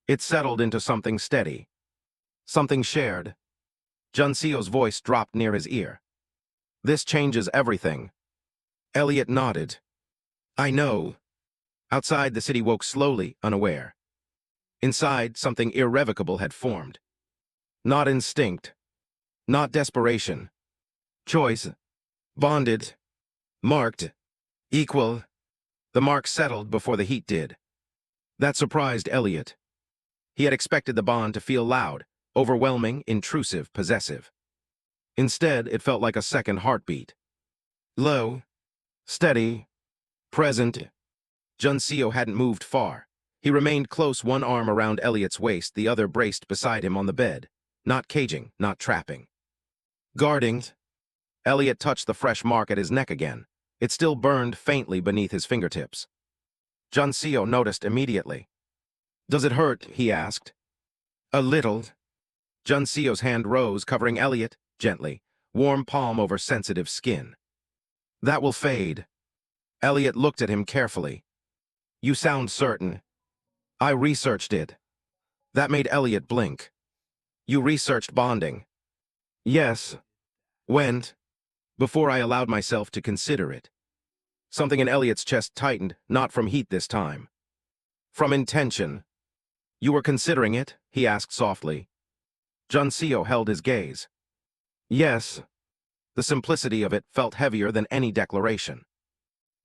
It settled into something steady. Something shared. Junseo's voice dropped near his ear. This changes everything. Elliot nodded. I know. Outside, the city woke slowly, unaware. Inside, something irrevocable had formed. Not instinct. Not desperation. Choice. Bonded. Marked. Equal. The mark settled before the heat did. That surprised Elliot. He had expected the bond to feel loud, overwhelming, intrusive, possessive. Instead, it felt like a second heartbeat. Low. Steady. Present. Junseo hadn't moved far. He remained close, one arm around Elliot's waist, the other braced beside him on the bed. Not caging, not trapping. Guarding. Elliot touched the fresh mark at his neck again. It still burned faintly beneath his fingertips. Junseo noticed immediately. Does it hurt? He asked. A little. Junseo's hand rose, covering Elliot, gently, warm palm over sensitive skin. That will fade. Elliot looked at him carefully. You sound certain. I researched it. That made Elliot blink. You researched bonding. Yes. When? Before I allowed myself to consider it. Something in Elliot's chest tightened, not from heat this time. From intention. You were considering it? He asked softly. Junseo held his gaze. Yes. The simplicity of it felt heavier than any declaration.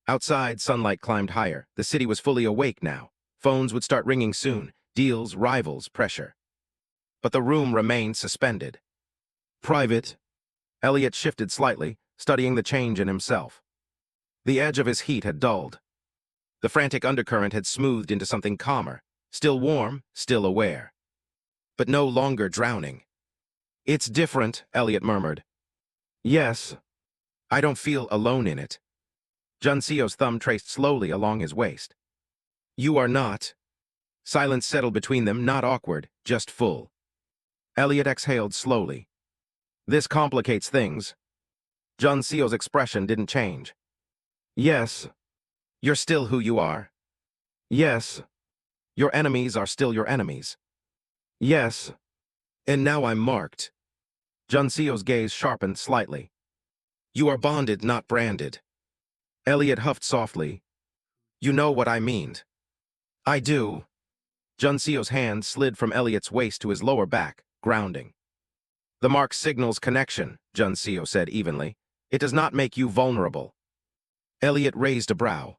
Outside, sunlight climbed higher. The city was fully awake now. Phones would start ringing soon. Deals, rivals, pressure. But the room remained suspended. Private. Elliot shifted slightly, studying the change in himself. The edge of his heat had dulled. The frantic undercurrent had smoothed into something calmer, still warm, still aware. But no longer drowning. It's different, Elliot murmured. Yes. I don't feel alone in it. Junseo's thumb traced slowly along his waist. You are not. Silence settled between them, not awkward, just full. Elliot exhaled slowly. This complicates things. Junseo's expression didn't change. Yes. You're still who you are. Yes. Your enemies are still your enemies. Yes. And now I'm marked. Junseo's gaze sharpened slightly. You are bonded, not branded. Elliot huffed softly. You know what I mean. I do. Junseo's hand slid from Elliot's waist to his lower back, grounding. The mark signals connection, Junseo said evenly. It does not make you vulnerable. Elliot raised a brow.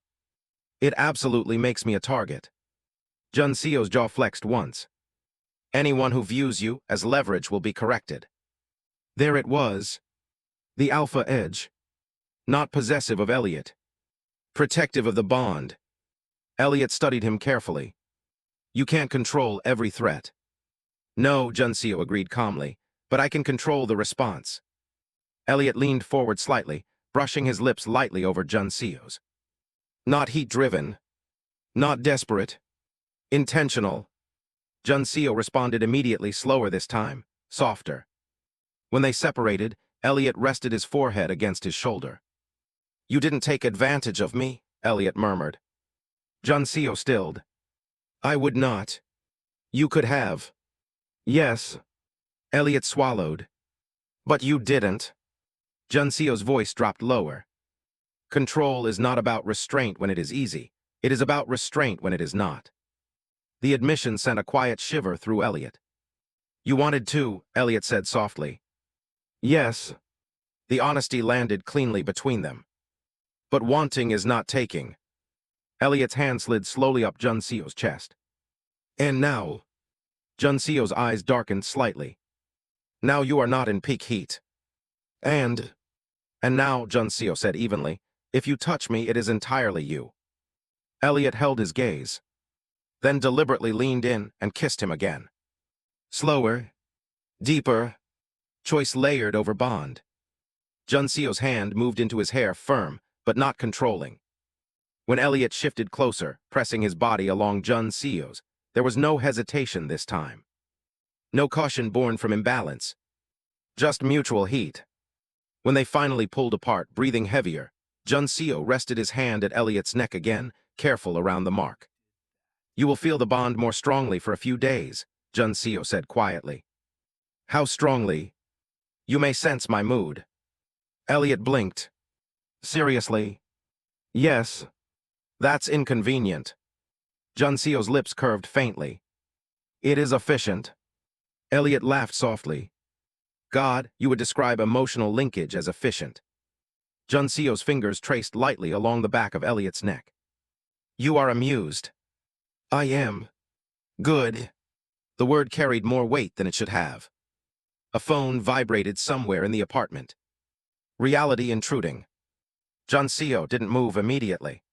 It absolutely makes me a target. Junseo's jaw flexed once. Anyone who views you as leverage will be corrected. There it was. The alpha edge. Not possessive of Elliot. Protective of the bond. Elliot studied him carefully. You can't control every threat. No, Junseo agreed calmly, but I can control the response. Elliot leaned forward slightly, brushing his lips lightly over Junseo's. Not heat-driven. Not desperate. Intentional. Junseo responded immediately, slower this time, softer. When they separated, Elliot rested his forehead against his shoulder. You didn't take advantage of me, Elliot murmured. Junseo stilled. I would not. You could have. Yes. Elliot swallowed. But you didn't. Junseo's voice dropped lower. Control is not about restraint when it is easy. It is about restraint when it is not. The admission sent a quiet shiver through Elliot. You wanted to, Elliot said softly. Yes. The honesty landed cleanly between them. But wanting is not taking. Elliot's hand slid slowly up Junseo's chest. And now? Junseo's eyes darkened slightly. Now you are not in peak heat. And now, Junseo said evenly, if you touch me, it is entirely you. Elliot held his gaze, then deliberately leaned in and kissed him again. Slower, deeper, choice layered over bond. Junseo's hand moved into his hair, firm, but not controlling. When Elliot shifted closer, pressing his body along Junseo's, there was no hesitation this time. No caution born from imbalance. Just mutual heat. When they finally pulled apart, breathing heavier, Junseo rested his hand at Elliot's neck again, careful around the mark. You will feel the bond more strongly for a few days, Junseo said quietly. How strongly? You may sense my mood. Elliot blinked. Seriously? Yes. That's inconvenient. Junseo's lips curved faintly. It is efficient. Elliot laughed softly. God, you would describe emotional linkage as efficient. Junseo's fingers traced lightly along the back of Elliot's neck. You are amused. I am. Good. The word carried more weight than it should have. A phone vibrated somewhere in the apartment. Reality intruding. Junseo didn't move immediately.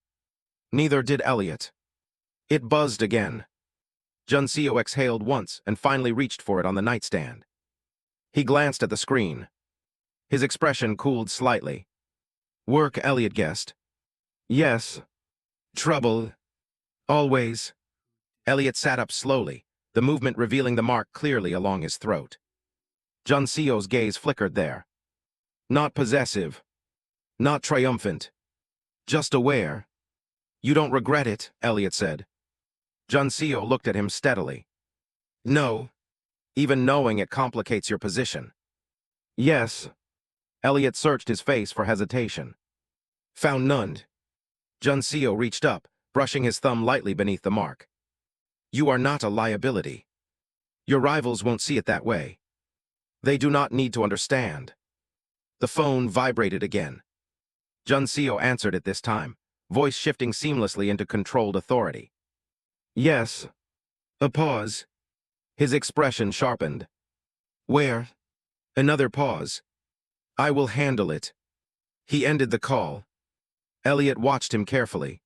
Neither did Elliot. It buzzed again. Junseo exhaled once and finally reached for it on the nightstand. He glanced at the screen. His expression cooled slightly. Work, Elliot guessed. Yes. Trouble. Always. Elliot sat up slowly, the movement revealing the mark clearly along his throat. Junseo's gaze flickered there. Not possessive. Not triumphant. Just aware. You don't regret it, Elliot said. Junseo looked at him steadily. No. Even knowing it complicates your position. Yes. Elliot searched his face for hesitation. Found none. Junseo reached up, brushing his thumb lightly beneath the mark. You are not a liability. Your rivals won't see it that way. They do not need to understand. The phone vibrated again. Junseo answered it this time, voice shifting seamlessly into controlled authority. Yes. A pause. His expression sharpened. Where? Another pause. I will handle it. He ended the call. Elliot watched him carefully.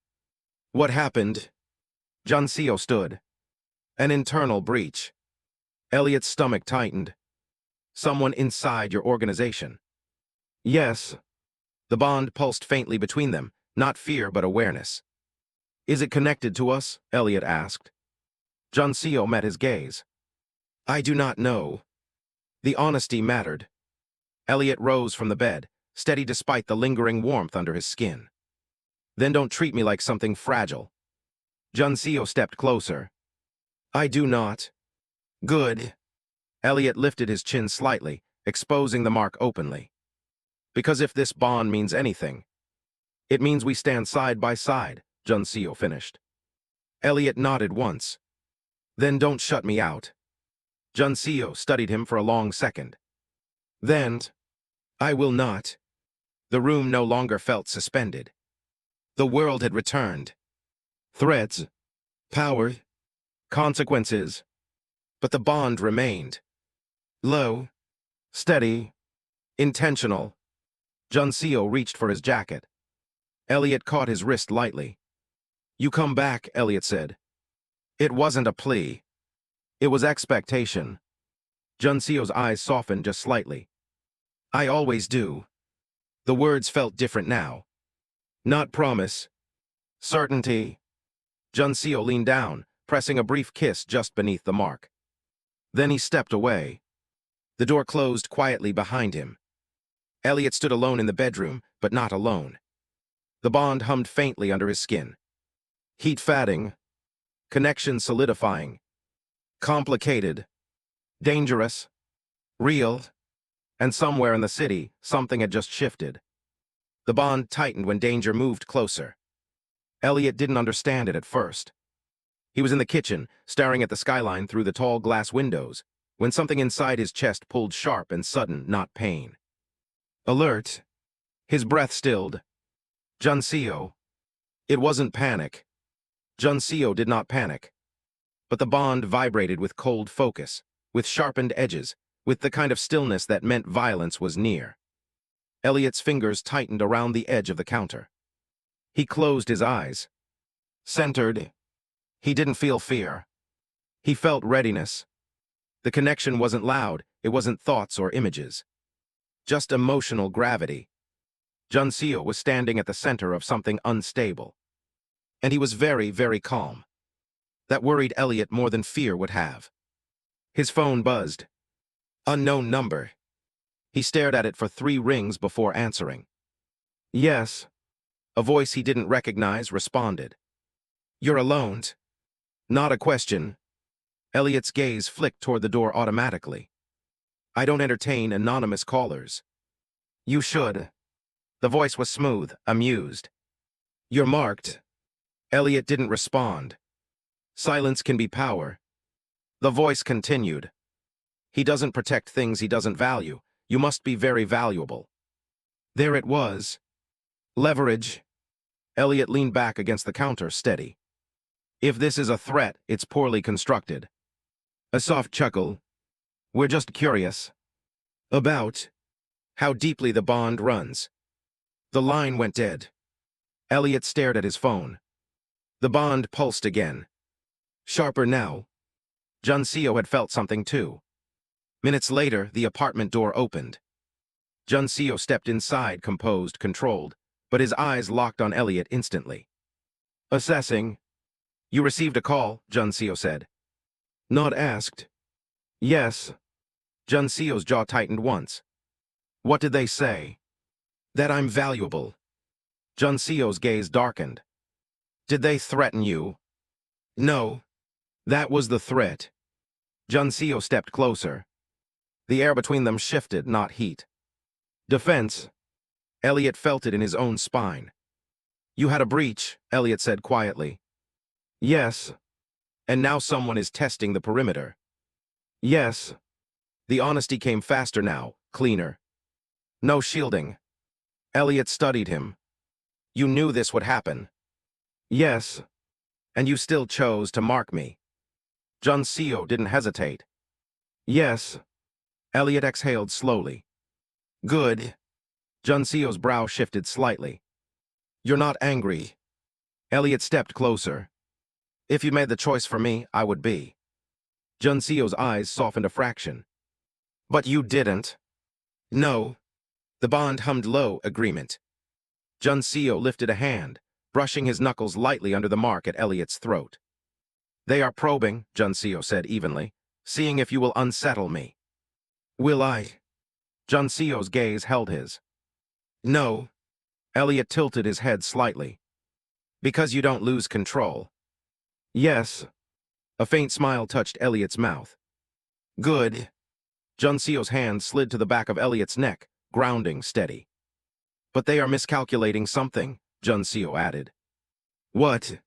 What happened? Junseo stood. An internal breach. Elliot's stomach tightened. Someone inside your organization. Yes. The bond pulsed faintly between them, not fear but awareness. Is it connected to us? Elliot asked. Junseo met his gaze. I do not know. The honesty mattered. Elliot rose from the bed, steady despite the lingering warmth under his skin. Then don't treat me like something fragile. Junseo stepped closer. I do not. Good. Elliot lifted his chin slightly, exposing the mark openly. Because if this bond means anything, it means we stand side by side, Junseo finished. Elliot nodded once. Then don't shut me out. Junseo studied him for a long second. Then, I will not. The room no longer felt suspended. The world had returned. Threats, power, consequences. But the bond remained. Low, steady, intentional. Junseo reached for his jacket. Elliot caught his wrist lightly. You come back, Elliot said. It wasn't a plea. It was expectation. Junseo's eyes softened just slightly. I always do. The words felt different now. Not promise. Certainty. Junseo leaned down, pressing a brief kiss just beneath the mark. Then he stepped away. The door closed quietly behind him. Elliot stood alone in the bedroom, but not alone. The bond hummed faintly under his skin. Heat fatting. Connection solidifying. Complicated. Dangerous. Real. And somewhere in the city, something had just shifted. The bond tightened when danger moved closer. Elliot didn't understand it at first. He was in the kitchen, staring at the skyline through the tall glass windows, when something inside his chest pulled sharp and sudden, not pain. Alert. His breath stilled. Junseo. It wasn't panic. Junseo did not panic. But the bond vibrated with cold focus, with sharpened edges, with the kind of stillness that meant violence was near. Elliot's fingers tightened around the edge of the counter. He closed his eyes. Centered. He didn't feel fear. He felt readiness. The connection wasn't loud, it wasn't thoughts or images. Just emotional gravity. Junseo was standing at the center of something unstable. And he was very, very calm. That worried Elliot more than fear would have. His phone buzzed. Unknown number. He stared at it for 3 rings before answering. Yes. A voice he didn't recognize responded. You're alone. Not a question. Elliot's gaze flicked toward the door automatically. I don't entertain anonymous callers. You should. The voice was smooth, amused. You're marked. Elliot didn't respond. Silence can be power. The voice continued. He doesn't protect things he doesn't value. You must be very valuable. There it was. Leverage. Elliot leaned back against the counter, steady. If this is a threat, it's poorly constructed. A soft chuckle. We're just curious. About how deeply the bond runs. The line went dead. Elliot stared at his phone. The bond pulsed again. Sharper now. Junseo had felt something too. Minutes later, the apartment door opened. Junseo stepped inside, composed, controlled, but his eyes locked on Elliot instantly. Assessing. You received a call, Junseo said. Not asked. Yes. Junseo's jaw tightened once. What did they say? That I'm valuable. Junseo's gaze darkened. Did they threaten you? No. That was the threat. Junseo stepped closer. The air between them shifted, not heat. Defense. Elliot felt it in his own spine. You had a breach, Elliot said quietly. Yes. And now someone is testing the perimeter. Yes. The honesty came faster now, cleaner. No shielding. Elliot studied him. You knew this would happen. Yes. And you still chose to mark me. Junseo didn't hesitate. Yes. Elliot exhaled slowly. Good. Junseo's brow shifted slightly. You're not angry. Elliot stepped closer. If you made the choice for me, I would be. Junseo's eyes softened a fraction. But you didn't. No. The bond hummed low, agreement. Junseo lifted a hand, brushing his knuckles lightly under the mark at Elliot's throat. They are probing, Junseo said evenly, seeing if you will unsettle me. Will I? Junseo's gaze held his. No. Elliot tilted his head slightly. Because you don't lose control. Yes. A faint smile touched Elliot's mouth. Good. Junseo's hand slid to the back of Elliot's neck, grounding steady. But they are miscalculating something, Junseo added. What?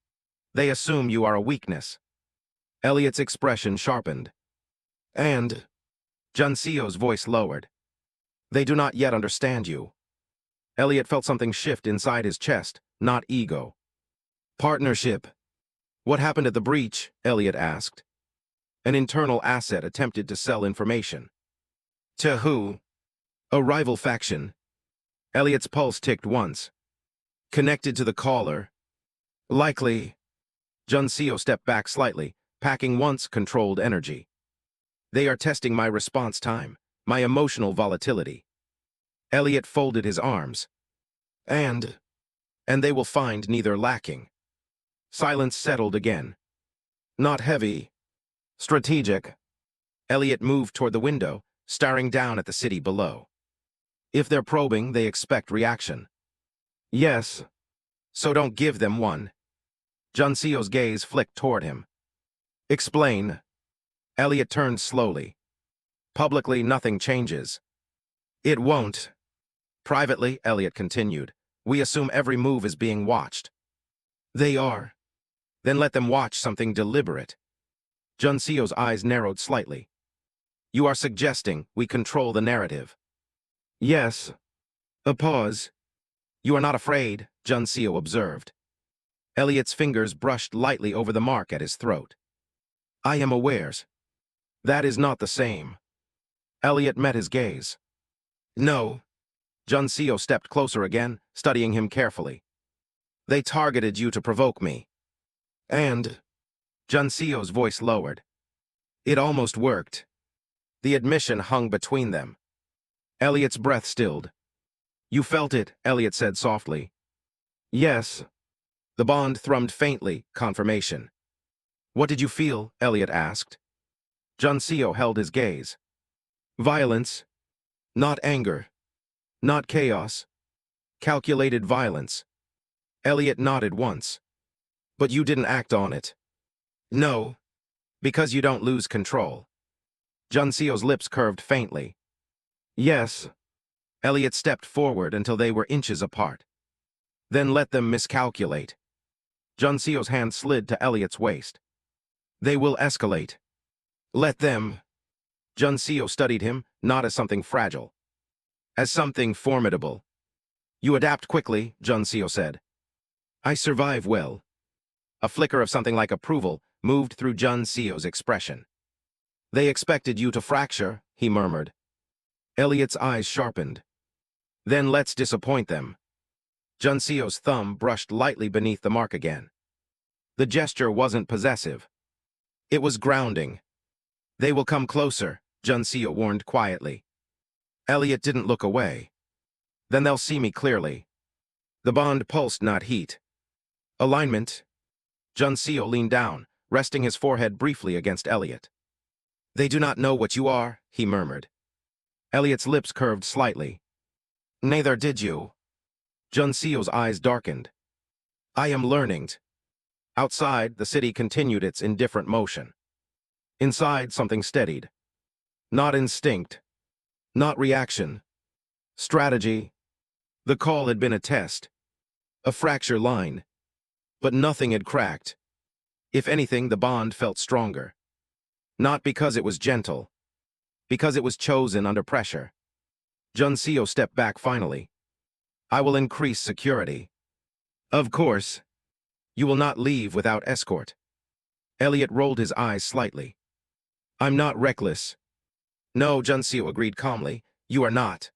They assume you are a weakness. Elliot's expression sharpened. And Junseo's voice lowered. They do not yet understand you. Elliot felt something shift inside his chest, not ego. Partnership. What happened at the breach? Elliot asked. An internal asset attempted to sell information. To who? A rival faction. Elliot's pulse ticked once. Connected to the caller. Likely. Junseo stepped back slightly, packing once controlled energy. They are testing my response time, my emotional volatility. Elliot folded his arms. And they will find neither lacking. Silence settled again. Not heavy. Strategic. Elliot moved toward the window, staring down at the city below. If they're probing, they expect reaction. Yes. So don't give them one. Junseo's gaze flicked toward him. Explain. Elliot turned slowly. Publicly, nothing changes. It won't. Privately, Elliot continued, we assume every move is being watched. They are. Then let them watch something deliberate. Junseo's eyes narrowed slightly. You are suggesting we control the narrative. Yes. A pause. You are not afraid, Junseo observed. Elliot's fingers brushed lightly over the mark at his throat. I am aware. That is not the same. Elliot met his gaze. No. Junseo stepped closer again, studying him carefully. They targeted you to provoke me. And Junseo's voice lowered. It almost worked. The admission hung between them. Elliot's breath stilled. You felt it, Elliot said softly. Yes. The bond thrummed faintly, confirmation. What did you feel? Elliot asked. Junseo held his gaze. Violence. Not anger. Not chaos. Calculated violence. Elliot nodded once. But you didn't act on it. No. Because you don't lose control. Junseo's lips curved faintly. Yes. Elliot stepped forward until they were inches apart. Then let them miscalculate. Junseo's hand slid to Elliot's waist. They will escalate. Let them. Junseo studied him, not as something fragile. As something formidable. You adapt quickly, Junseo said. I survive well. A flicker of something like approval moved through Junseo's expression. They expected you to fracture, he murmured. Elliot's eyes sharpened. Then let's disappoint them. Junseo's thumb brushed lightly beneath the mark again. The gesture wasn't possessive. It was grounding. They will come closer, Junseo warned quietly. Elliot didn't look away. Then they'll see me clearly. The bond pulsed, not heat. Alignment. Junseo leaned down, resting his forehead briefly against Elliot. They do not know what you are, he murmured. Elliot's lips curved slightly. Neither did you. Junseo's eyes darkened. I am learning. Outside, the city continued its indifferent motion. Inside, something steadied. Not instinct. Not reaction. Strategy. The call had been a test. A fracture line. But nothing had cracked. If anything, the bond felt stronger. Not because it was gentle. Because it was chosen under pressure. Junseo stepped back finally. I will increase security. Of course. You will not leave without escort. Elliot rolled his eyes slightly. I'm not reckless. No, Junseo agreed calmly. You are not.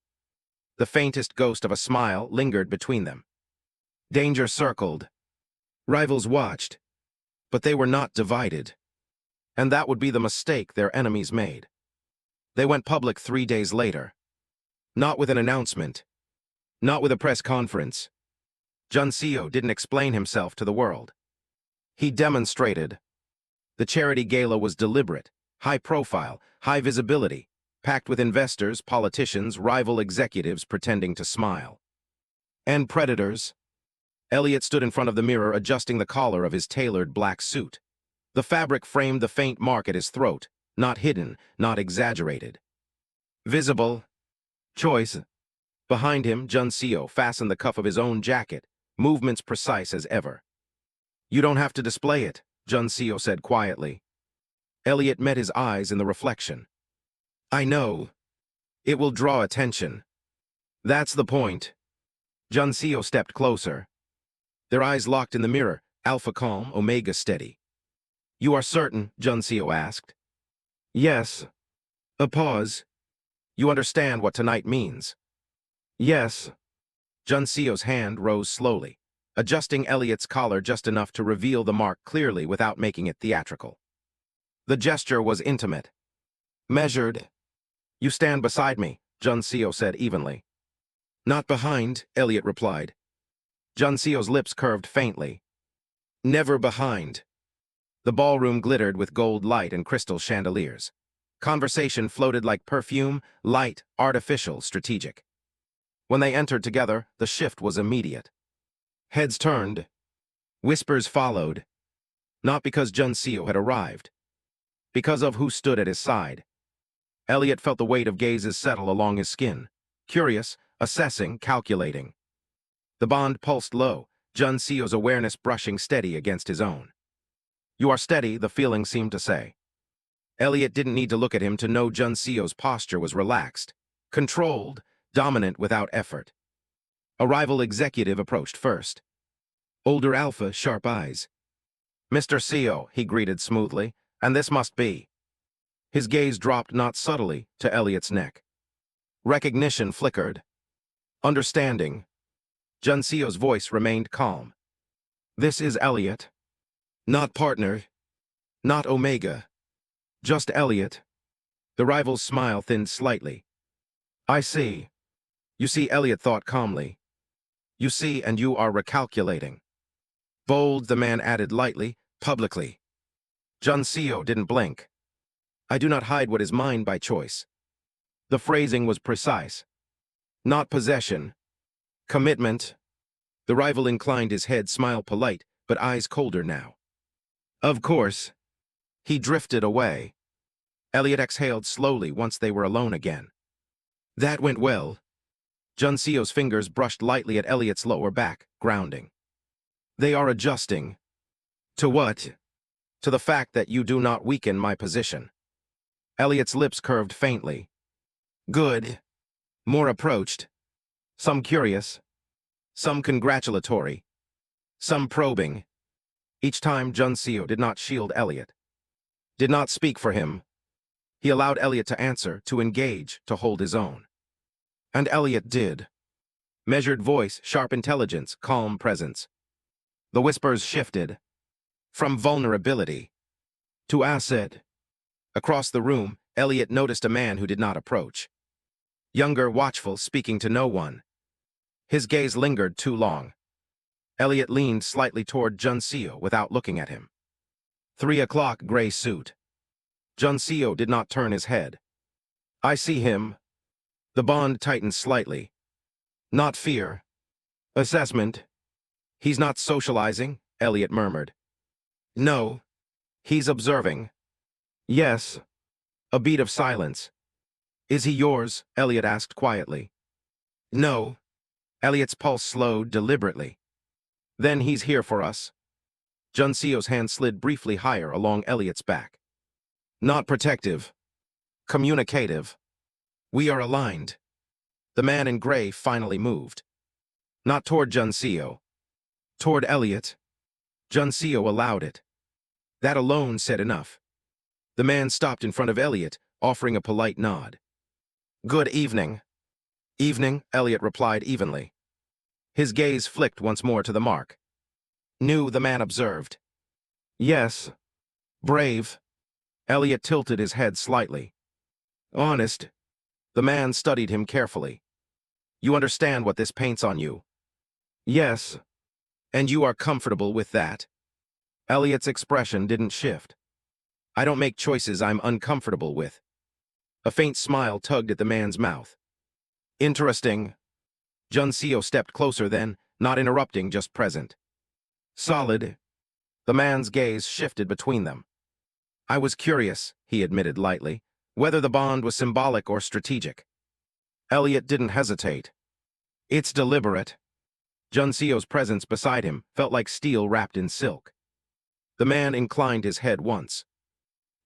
The faintest ghost of a smile lingered between them. Danger circled. Rivals watched. But they were not divided. And that would be the mistake their enemies made. They went public 3 days later. Not with an announcement. Not with a press conference. Junseo didn't explain himself to the world. He demonstrated. The charity gala was deliberate, high profile, high visibility, packed with investors, politicians, rival executives pretending to smile. And predators. Elliot stood in front of the mirror adjusting the collar of his tailored black suit. The fabric framed the faint mark at his throat, not hidden, not exaggerated. Visible. Choice. Behind him, Junseo fastened the cuff of his own jacket, movements precise as ever. You don't have to display it, Junseo said quietly. Elliot met his eyes in the reflection. I know. It will draw attention. That's the point. Juncio stepped closer. Their eyes locked in the mirror, Alpha calm, Omega steady. You are certain? Juncio asked. Yes. A pause. You understand what tonight means? Yes. Juncio's hand rose slowly, adjusting Elliot's collar just enough to reveal the mark clearly without making it theatrical. The gesture was intimate. Measured. You stand beside me, Juncio said evenly. Not behind, Elliot replied. Juncio's lips curved faintly. Never behind. The ballroom glittered with gold light and crystal chandeliers. Conversation floated like perfume, light, artificial, strategic. When they entered together, the shift was immediate. Heads turned. Whispers followed. Not because Juncio had arrived. Because of who stood at his side. Elliot felt the weight of gazes settle along his skin. Curious, assessing, calculating. The bond pulsed low, Juncio's awareness brushing steady against his own. You are steady, the feeling seemed to say. Elliot didn't need to look at him to know Juncio's posture was relaxed, controlled, dominant without effort. A rival executive approached first. Older Alpha, sharp eyes. Mr. CEO, he greeted smoothly, and this must be. His gaze dropped not subtly to Elliot's neck. Recognition flickered. Understanding. Juncio's voice remained calm. This is Elliot. Not partner. Not Omega. Just Elliot. The rival's smile thinned slightly. I see. You see, Elliot thought calmly. You see, and you are recalculating. Bold, the man added lightly, publicly. Juncio didn't blink. I do not hide what is mine by choice. The phrasing was precise. Not possession. Commitment. The rival inclined his head, smile polite, but eyes colder now. Of course. He drifted away. Elliot exhaled slowly once they were alone again. That went well. Juncio's fingers brushed lightly at Elliot's lower back, grounding. They are adjusting. To what? To the fact that you do not weaken my position. Elliot's lips curved faintly. Good. More approached. Some curious. Some congratulatory. Some probing. Each time Juncio did not shield Elliot. Did not speak for him. He allowed Elliot to answer, to engage, to hold his own. And Elliot did. Measured voice, sharp intelligence, calm presence. The whispers shifted. From vulnerability to asset. Across the room, Elliot noticed a man who did not approach. Younger, watchful, speaking to no one. His gaze lingered too long. Elliot leaned slightly toward Juncio without looking at him. 3 o'clock, gray suit. Juncio did not turn his head. I see him. The bond tightened slightly. Not fear. Assessment. He's not socializing, Elliot murmured. No. He's observing. Yes. A beat of silence. Is he yours? Elliot asked quietly. No. Elliot's pulse slowed deliberately. Then he's here for us. Juncio's hand slid briefly higher along Elliot's back. Not protective. Communicative. We are aligned. The man in gray finally moved. Not toward Juncio. Toward Elliot. Juncio allowed it. That alone said enough. The man stopped in front of Elliot, offering a polite nod. Good evening. Evening, Elliot replied evenly. His gaze flicked once more to the mark. New, the man observed. Yes. Brave. Elliot tilted his head slightly. Honest. The man studied him carefully. You understand what this paints on you? Yes. And you are comfortable with that? Elliot's expression didn't shift. I don't make choices I'm uncomfortable with. A faint smile tugged at the man's mouth. Interesting. Juncio stepped closer then, not interrupting, just present. Solid. The man's gaze shifted between them. I was curious, he admitted lightly, whether the bond was symbolic or strategic. Elliot didn't hesitate. It's deliberate. Juncio's presence beside him felt like steel wrapped in silk. The man inclined his head once.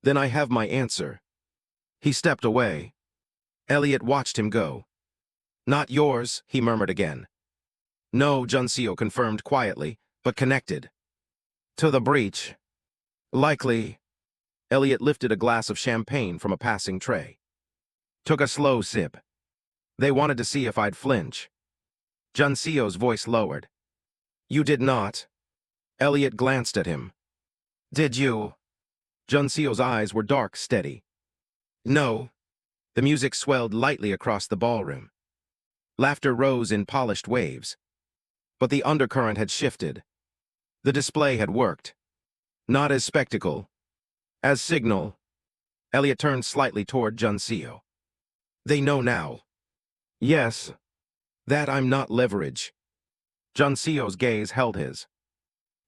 Then I have my answer. He stepped away. Elliot watched him go. Not yours, he murmured again. No, Juncio confirmed quietly, but connected. To the breach. Likely. Elliot lifted a glass of champagne from a passing tray. Took a slow sip. They wanted to see if I'd flinch. Juncio's voice lowered. You did not. Elliot glanced at him. Did you? Juncio's eyes were dark, steady. No. The music swelled lightly across the ballroom. Laughter rose in polished waves. But the undercurrent had shifted. The display had worked. Not as spectacle. As signal. Elliot turned slightly toward Juncio. They know now. Yes. That I'm not leverage. Juncio's gaze held his.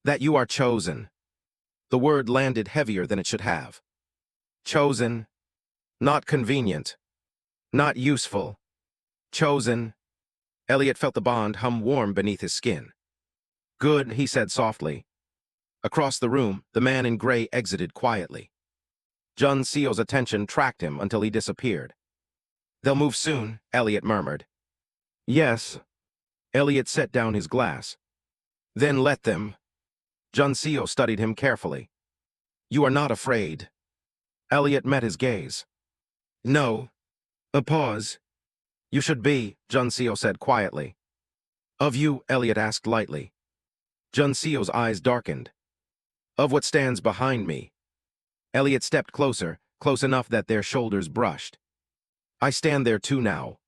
That you are chosen. The word landed heavier than it should have. Chosen. Not convenient. Not useful. Chosen. Elliot felt the bond hum warm beneath his skin. Good, he said softly. Across the room, the man in gray exited quietly. Juncio's attention tracked him until he disappeared. They'll move soon, Elliot murmured. Yes. Elliot set down his glass. Then let them. Juncio studied him carefully. You are not afraid. Elliot met his gaze. No. A pause. You should be, Juncio said quietly. Of you, Elliot asked lightly. Juncio's eyes darkened. Of what stands behind me. Elliot stepped closer, close enough that their shoulders brushed. I stand there too now.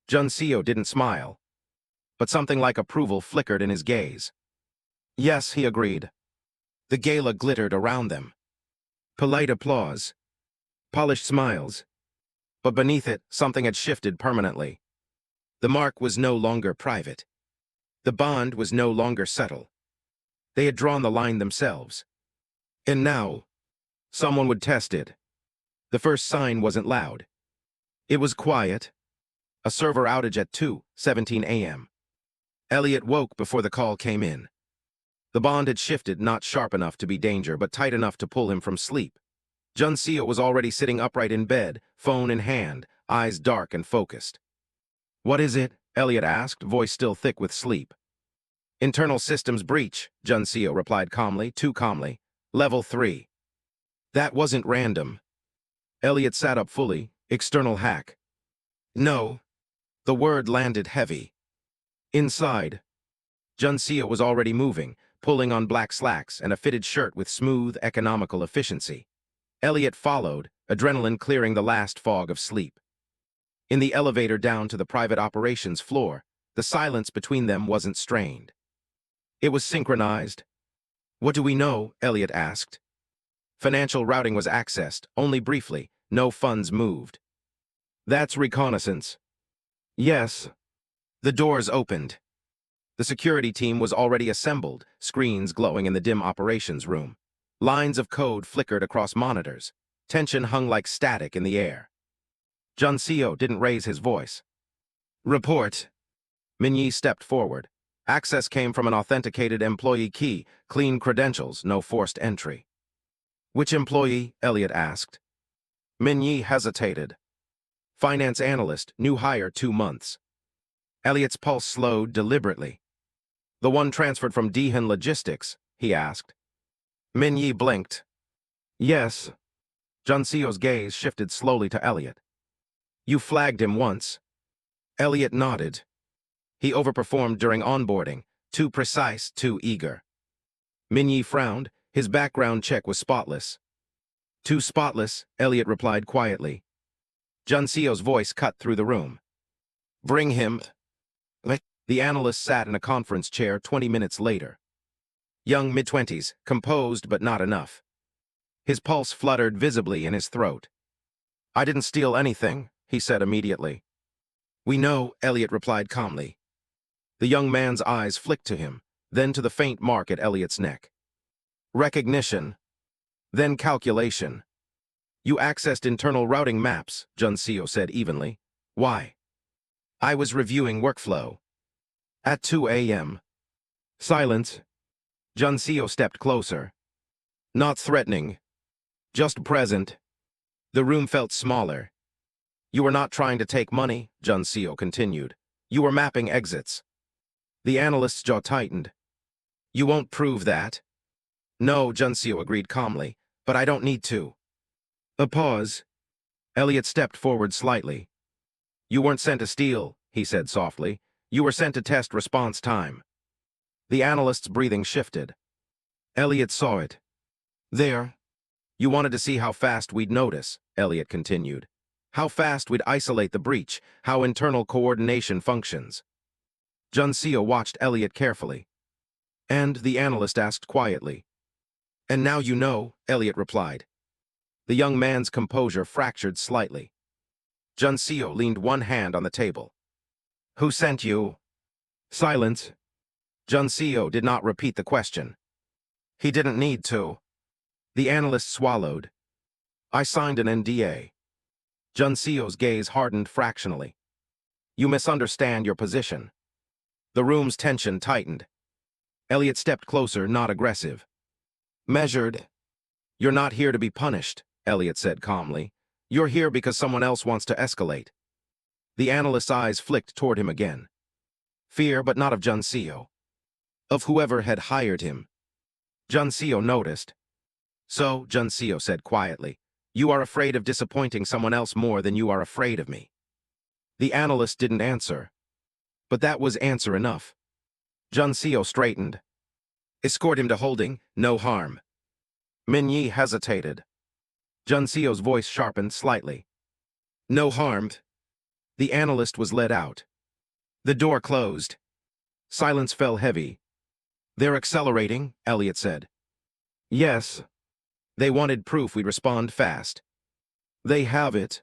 Juncio didn't smile. But something like approval flickered in his gaze. Yes, he agreed. The gala glittered around them. Polite applause. Polished smiles. But beneath it, something had shifted permanently. The mark was no longer private. The bond was no longer subtle. They had drawn the line themselves. And now, someone would test it. The first sign wasn't loud. It was quiet. A server outage at 2:17 a.m. Elliot woke before the call came in. The bond had shifted, not sharp enough to be danger, but tight enough to pull him from sleep. Juncio was already sitting upright in bed, phone in hand, eyes dark and focused. What is it? Elliot asked, voice still thick with sleep. Internal systems breach, Juncio replied calmly, too calmly. Level 3. That wasn't random. Elliot sat up fully. External hack. No. The word landed heavy. Inside. Juncio was already moving, pulling on black slacks and a fitted shirt with smooth, economical efficiency. Elliot followed, adrenaline clearing the last fog of sleep. In the elevator down to the private operations floor, the silence between them wasn't strained. It was synchronized. What do we know? Elliot asked. Financial routing was accessed, only briefly, no funds moved. That's reconnaissance. Yes. The doors opened. The security team was already assembled, screens glowing in the dim operations room. Lines of code flickered across monitors. Tension hung like static in the air. Juncio didn't raise his voice. Report. Minyi stepped forward. Access came from an authenticated employee key, clean credentials, no forced entry. Which employee? Elliot asked. Minyi hesitated. Finance analyst, new hire 2 months. Elliot's pulse slowed deliberately. The one transferred from Dehan Logistics, he asked. Minyi blinked. Yes. Juncio's gaze shifted slowly to Elliot. You flagged him once. Elliot nodded. He overperformed during onboarding, too precise, too eager. Minyi frowned. His background check was spotless. Too spotless, Elliot replied quietly. Juncio's voice cut through the room. Bring him. The analyst sat in a conference chair 20 minutes later. Young mid-20s, composed but not enough. His pulse fluttered visibly in his throat. I didn't steal anything, he said immediately. We know, Elliot replied calmly. The young man's eyes flicked to him, then to the faint mark at Elliot's neck. Recognition. Then calculation. You accessed internal routing maps, Juncio said evenly. Why? I was reviewing workflow. At 2 a.m. Silence. Juncio stepped closer. Not threatening. Just present. The room felt smaller. You were not trying to take money, Junseo continued. You were mapping exits. The analyst's jaw tightened. You won't prove that. No, Junseo agreed calmly, but I don't need to. A pause. Elliot stepped forward slightly. You weren't sent to steal, he said softly. You were sent to test response time. The analyst's breathing shifted. Elliot saw it. There. You wanted to see how fast we'd notice, Elliot continued. How fast we'd isolate the breach, how internal coordination functions. Junseo watched Elliot carefully. And the analyst asked quietly. And now you know, Elliot replied. The young man's composure fractured slightly. Junseo leaned one hand on the table. Who sent you? Silence. Junseo did not repeat the question. He didn't need to. The analyst swallowed. I signed an NDA. Junseo's gaze hardened fractionally. You misunderstand your position. The room's tension tightened. Elliot stepped closer, not aggressive. Measured. You're not here to be punished, Elliot said calmly. You're here because someone else wants to escalate. The analyst's eyes flicked toward him again. Fear, but not of Junseo. Of whoever had hired him. Junseo noticed. So, Junseo said quietly, you are afraid of disappointing someone else more than you are afraid of me. The analyst didn't answer. But that was answer enough. Junseo straightened. Escort him to holding, no harm. Minyi hesitated. Junseo's voice sharpened slightly. No harm. The analyst was led out. The door closed. Silence fell heavy. They're accelerating, Elliot said. Yes. They wanted proof we'd respond fast. They have it.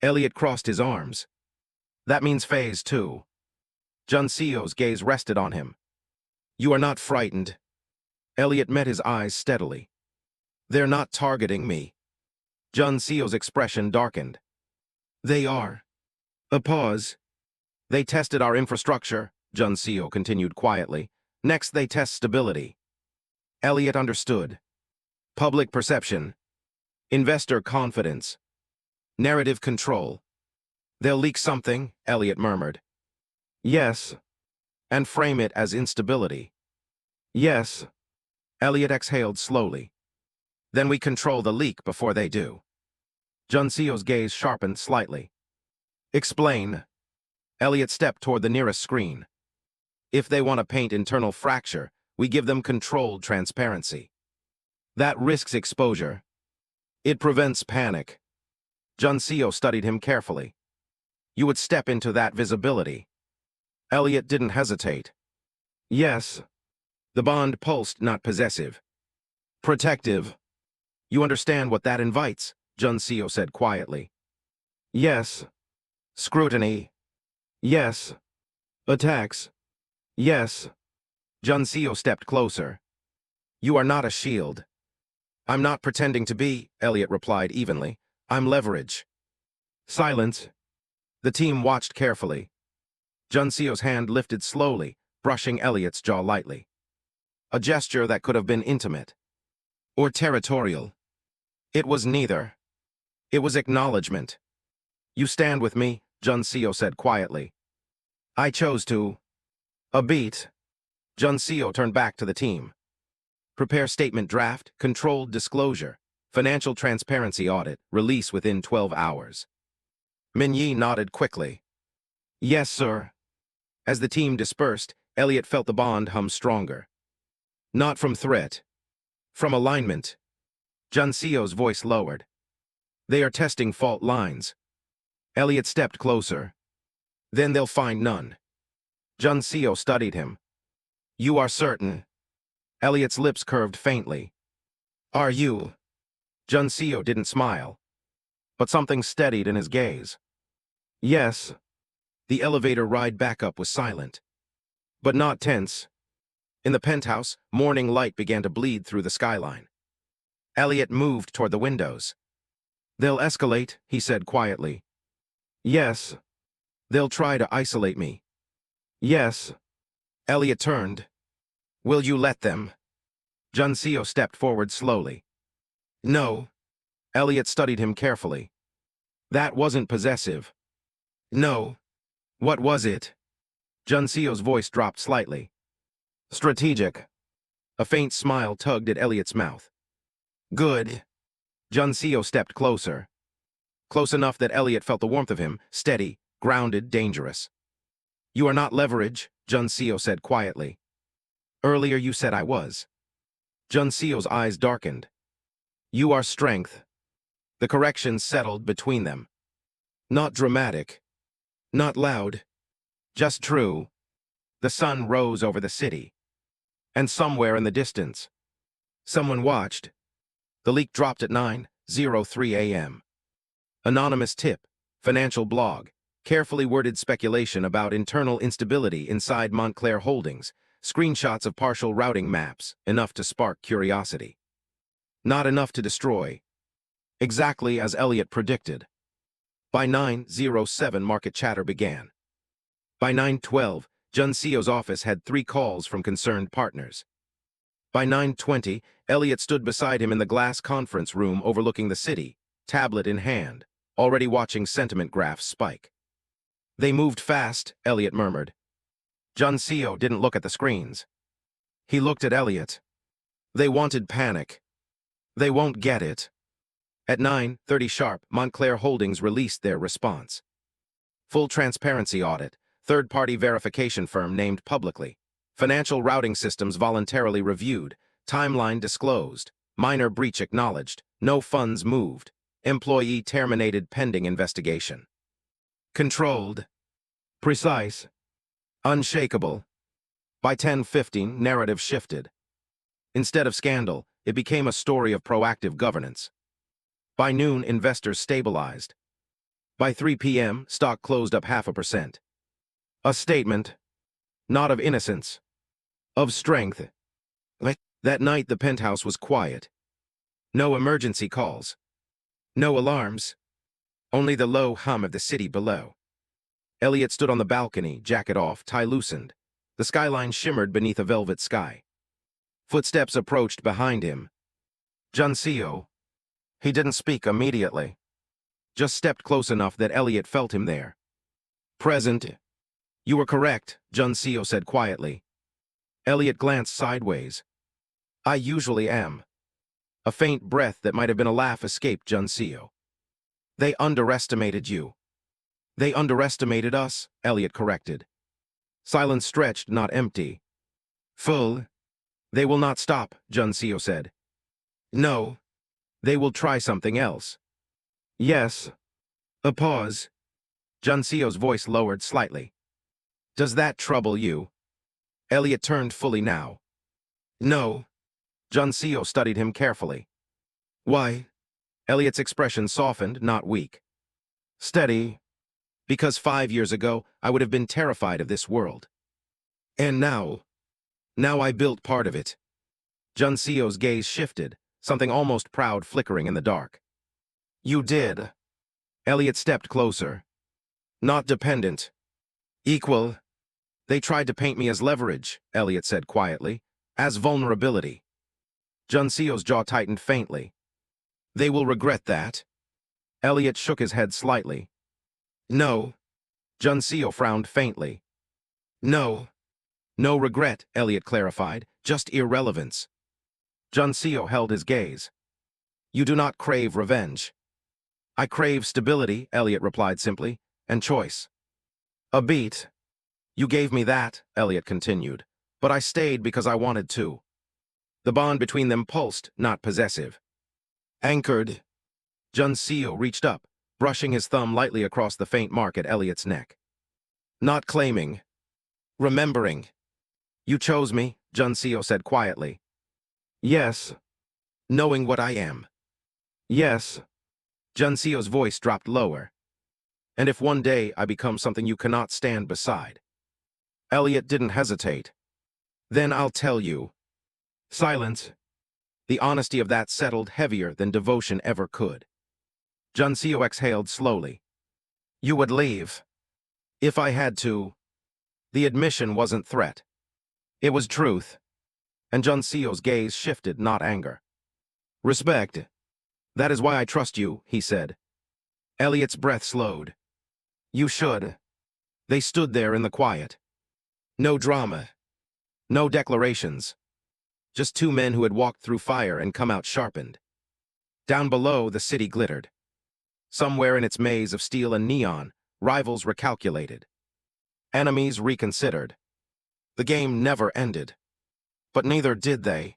Elliot crossed his arms. That means phase 2. Junseo's gaze rested on him. You are not frightened. Elliot met his eyes steadily. They're not targeting me. Junseo's expression darkened. They are. A pause. They tested our infrastructure, Junseo continued quietly. Next they test stability. Elliot understood. Public perception. Investor confidence. Narrative control. They'll leak something, Elliot murmured. Yes. And frame it as instability. Yes. Elliot exhaled slowly. Then we control the leak before they do. Junseo's gaze sharpened slightly. Explain. Elliot stepped toward the nearest screen. If they want to paint internal fracture, we give them controlled transparency. That risks exposure. It prevents panic. Junseo studied him carefully. You would step into that visibility. Elliot didn't hesitate. Yes. The bond pulsed, not possessive. Protective. You understand what that invites, Junseo said quietly. Yes. Scrutiny. Yes. Attacks. Yes. Junseo stepped closer. You are not a shield. I'm not pretending to be, Elliot replied evenly. I'm leverage. Silence. The team watched carefully. Junseo's hand lifted slowly, brushing Elliot's jaw lightly. A gesture that could have been intimate. Or territorial. It was neither. It was acknowledgement. You stand with me, Junseo said quietly. I chose to. A beat. Junseo turned back to the team. Prepare statement draft, controlled disclosure, financial transparency audit, release within 12 hours. Minyi nodded quickly. Yes, sir. As the team dispersed, Elliot felt the bond hum stronger. Not from threat. From alignment. Junseo's voice lowered. They are testing fault lines. Elliot stepped closer. Then they'll find none. Junseo studied him. You are certain. Elliot's lips curved faintly. Are you? Junseo didn't smile. But something steadied in his gaze. Yes. The elevator ride back up was silent. But not tense. In the penthouse, morning light began to bleed through the skyline. Elliot moved toward the windows. They'll escalate, he said quietly. Yes. They'll try to isolate me. Yes. Elliot turned. Will you let them? Junseo stepped forward slowly. No. Elliot studied him carefully. That wasn't possessive. No. What was it? Junseo's voice dropped slightly. Strategic. A faint smile tugged at Elliot's mouth. Good. Junseo stepped closer. Close enough that Elliot felt the warmth of him, steady, grounded, dangerous. You are not leverage, Junseo said quietly. Earlier you said I was. Junseo's eyes darkened. You are strength. The correction settled between them. Not dramatic. Not loud. Just true. The sun rose over the city. And somewhere in the distance, someone watched. The leak dropped at 9:03 a.m. Anonymous tip, financial blog, carefully worded speculation about internal instability inside Montclair Holdings, screenshots of partial routing maps, enough to spark curiosity. Not enough to destroy. Exactly as Elliot predicted. By 9:07 market chatter began. By 9:12, Junseo's office had 3 calls from concerned partners. By 9:20, Elliot stood beside him in the glass conference room overlooking the city, tablet in hand, already watching sentiment graphs spike. They moved fast, Elliot murmured. Junseo didn't look at the screens. He looked at Elliot. They wanted panic. They won't get it. At 9:30 sharp, Montclair Holdings released their response. Full transparency audit, third-party verification firm named publicly. Financial routing systems voluntarily reviewed, timeline disclosed, minor breach acknowledged, no funds moved, employee terminated pending investigation. Controlled. Precise. Unshakable. By 10:15, narrative shifted. Instead of scandal, it became a story of proactive governance. By noon, investors stabilized. By 3 p.m., stock closed up 0.5%. A statement. Not of innocence. Of strength. That night, the penthouse was quiet. No emergency calls. No alarms. Only the low hum of the city below. Elliot stood on the balcony, jacket off, tie loosened. The skyline shimmered beneath a velvet sky. Footsteps approached behind him. Junseo. He didn't speak immediately. Just stepped close enough that Elliot felt him there. Present. You were correct, Junseo said quietly. Elliot glanced sideways. I usually am. A faint breath that might have been a laugh escaped Junseo. They underestimated you. They underestimated us, Elliot corrected. Silence stretched, not empty. Full. They will not stop, Junseo said. No. They will try something else. Yes. A pause. Junseo's voice lowered slightly. Does that trouble you? Elliot turned fully now. No. Junseo studied him carefully. Why? Elliot's expression softened, not weak. Steady. Because 5 years ago, I would have been terrified of this world. And now I built part of it. Junseo's gaze shifted, something almost proud flickering in the dark. You did. Elliot stepped closer. Not dependent. Equal. They tried to paint me as leverage, Elliot said quietly, as vulnerability. Junseo's jaw tightened faintly. They will regret that. Elliot shook his head slightly. No. Junseo frowned faintly. No. No regret, Elliot clarified, just irrelevance. Junseo held his gaze. You do not crave revenge. I crave stability, Elliot replied simply, and choice. A beat. You gave me that, Elliot continued, but I stayed because I wanted to. The bond between them pulsed, not possessive. Anchored. Junseo reached up, brushing his thumb lightly across the faint mark at Elliot's neck. Not claiming. Remembering. You chose me, Junseo said quietly. Yes. Knowing what I am. Yes. Junseo's voice dropped lower. And if one day I become something you cannot stand beside. Elliot didn't hesitate. Then I'll tell you. Silence. The honesty of that settled heavier than devotion ever could. Junseo exhaled slowly. You would leave. If I had to. The admission wasn't threat. It was truth. And Junseo's gaze shifted, not anger. Respect. That is why I trust you, he said. Elliot's breath slowed. You should. They stood there in the quiet. No drama. No declarations. Just two men who had walked through fire and come out sharpened. Down below, the city glittered. Somewhere in its maze of steel and neon, rivals recalculated. Enemies reconsidered. The game never ended. But neither did they.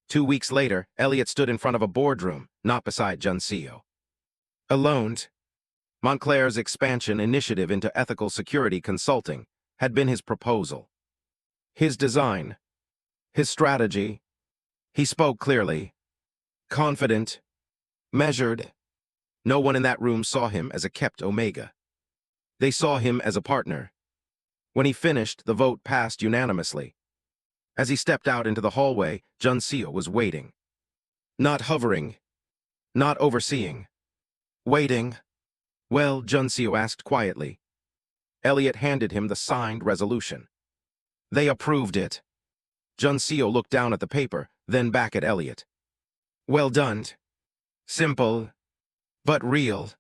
2 weeks later, Elliot stood in front of a boardroom, not beside Juncio. Alone. Montclair's expansion initiative into ethical security consulting had been his proposal. His design. His strategy. He spoke clearly. Confident. Measured. No one in that room saw him as a kept Omega. They saw him as a partner. When he finished, the vote passed unanimously. As he stepped out into the hallway, Juncio was waiting. Not hovering. Not overseeing. Waiting. Well, Juncio asked quietly. Elliot handed him the signed resolution. They approved it. Juncio looked down at the paper, then back at Elliot. Well done. Simple. But real.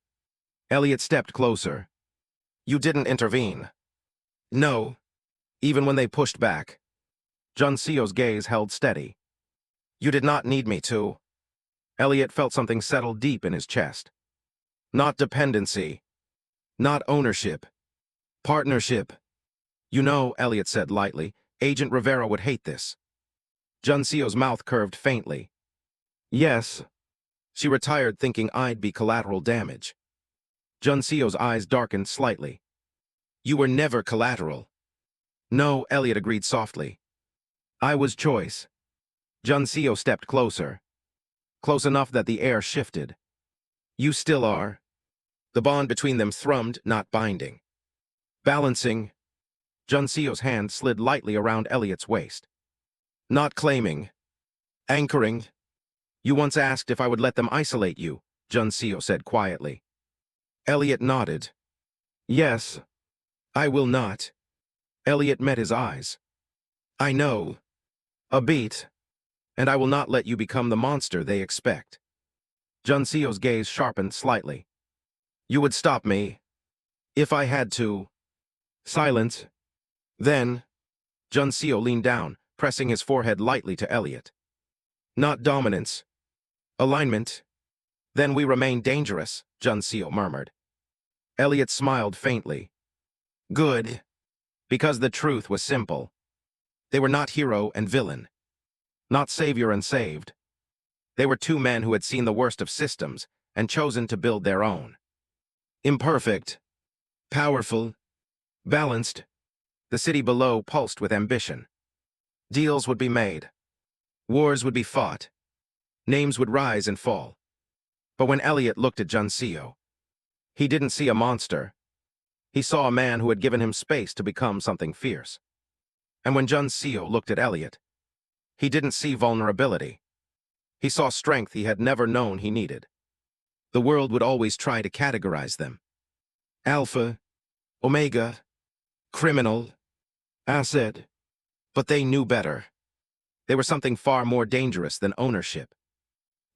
Elliot stepped closer. You didn't intervene. No. Even when they pushed back. Juncio's gaze held steady. You did not need me to. Elliot felt something settle deep in his chest. Not dependency. Not ownership. Partnership. You know, Elliot said lightly, Agent Rivera would hate this. Juncio's mouth curved faintly. Yes. She retired thinking I'd be collateral damage. Juncio's eyes darkened slightly. You were never collateral. No, Elliot agreed softly. I was choice. Juncio stepped closer. Close enough that the air shifted. You still are. The bond between them thrummed, not binding. Balancing. Juncio's hand slid lightly around Elliot's waist. Not claiming. Anchoring. You once asked if I would let them isolate you, Juncio said quietly. Elliot nodded. Yes. I will not. Elliot met his eyes. I know. A beat. And I will not let you become the monster they expect. Juncio's gaze sharpened slightly. You would stop me. If I had to. Silence. Then. Juncio leaned down, pressing his forehead lightly to Elliot. Not dominance. Alignment. Then we remain dangerous, Juncio murmured. Elliot smiled faintly. Good. Because the truth was simple. They were not hero and villain. Not savior and saved. They were two men who had seen the worst of systems and chosen to build their own. Imperfect. Powerful. Balanced. The city below pulsed with ambition. Deals would be made. Wars would be fought. Names would rise and fall. But when Elliot looked at Juncio, he didn't see a monster. He saw a man who had given him space to become something fierce. And when Juncio looked at Elliot, he didn't see vulnerability. He saw strength he had never known he needed. The world would always try to categorize them. Alpha, Omega, criminal, asset. But they knew better. They were something far more dangerous than ownership.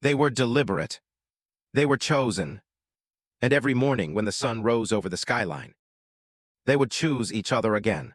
They were deliberate. They were chosen. And every morning when the sun rose over the skyline, they would choose each other again.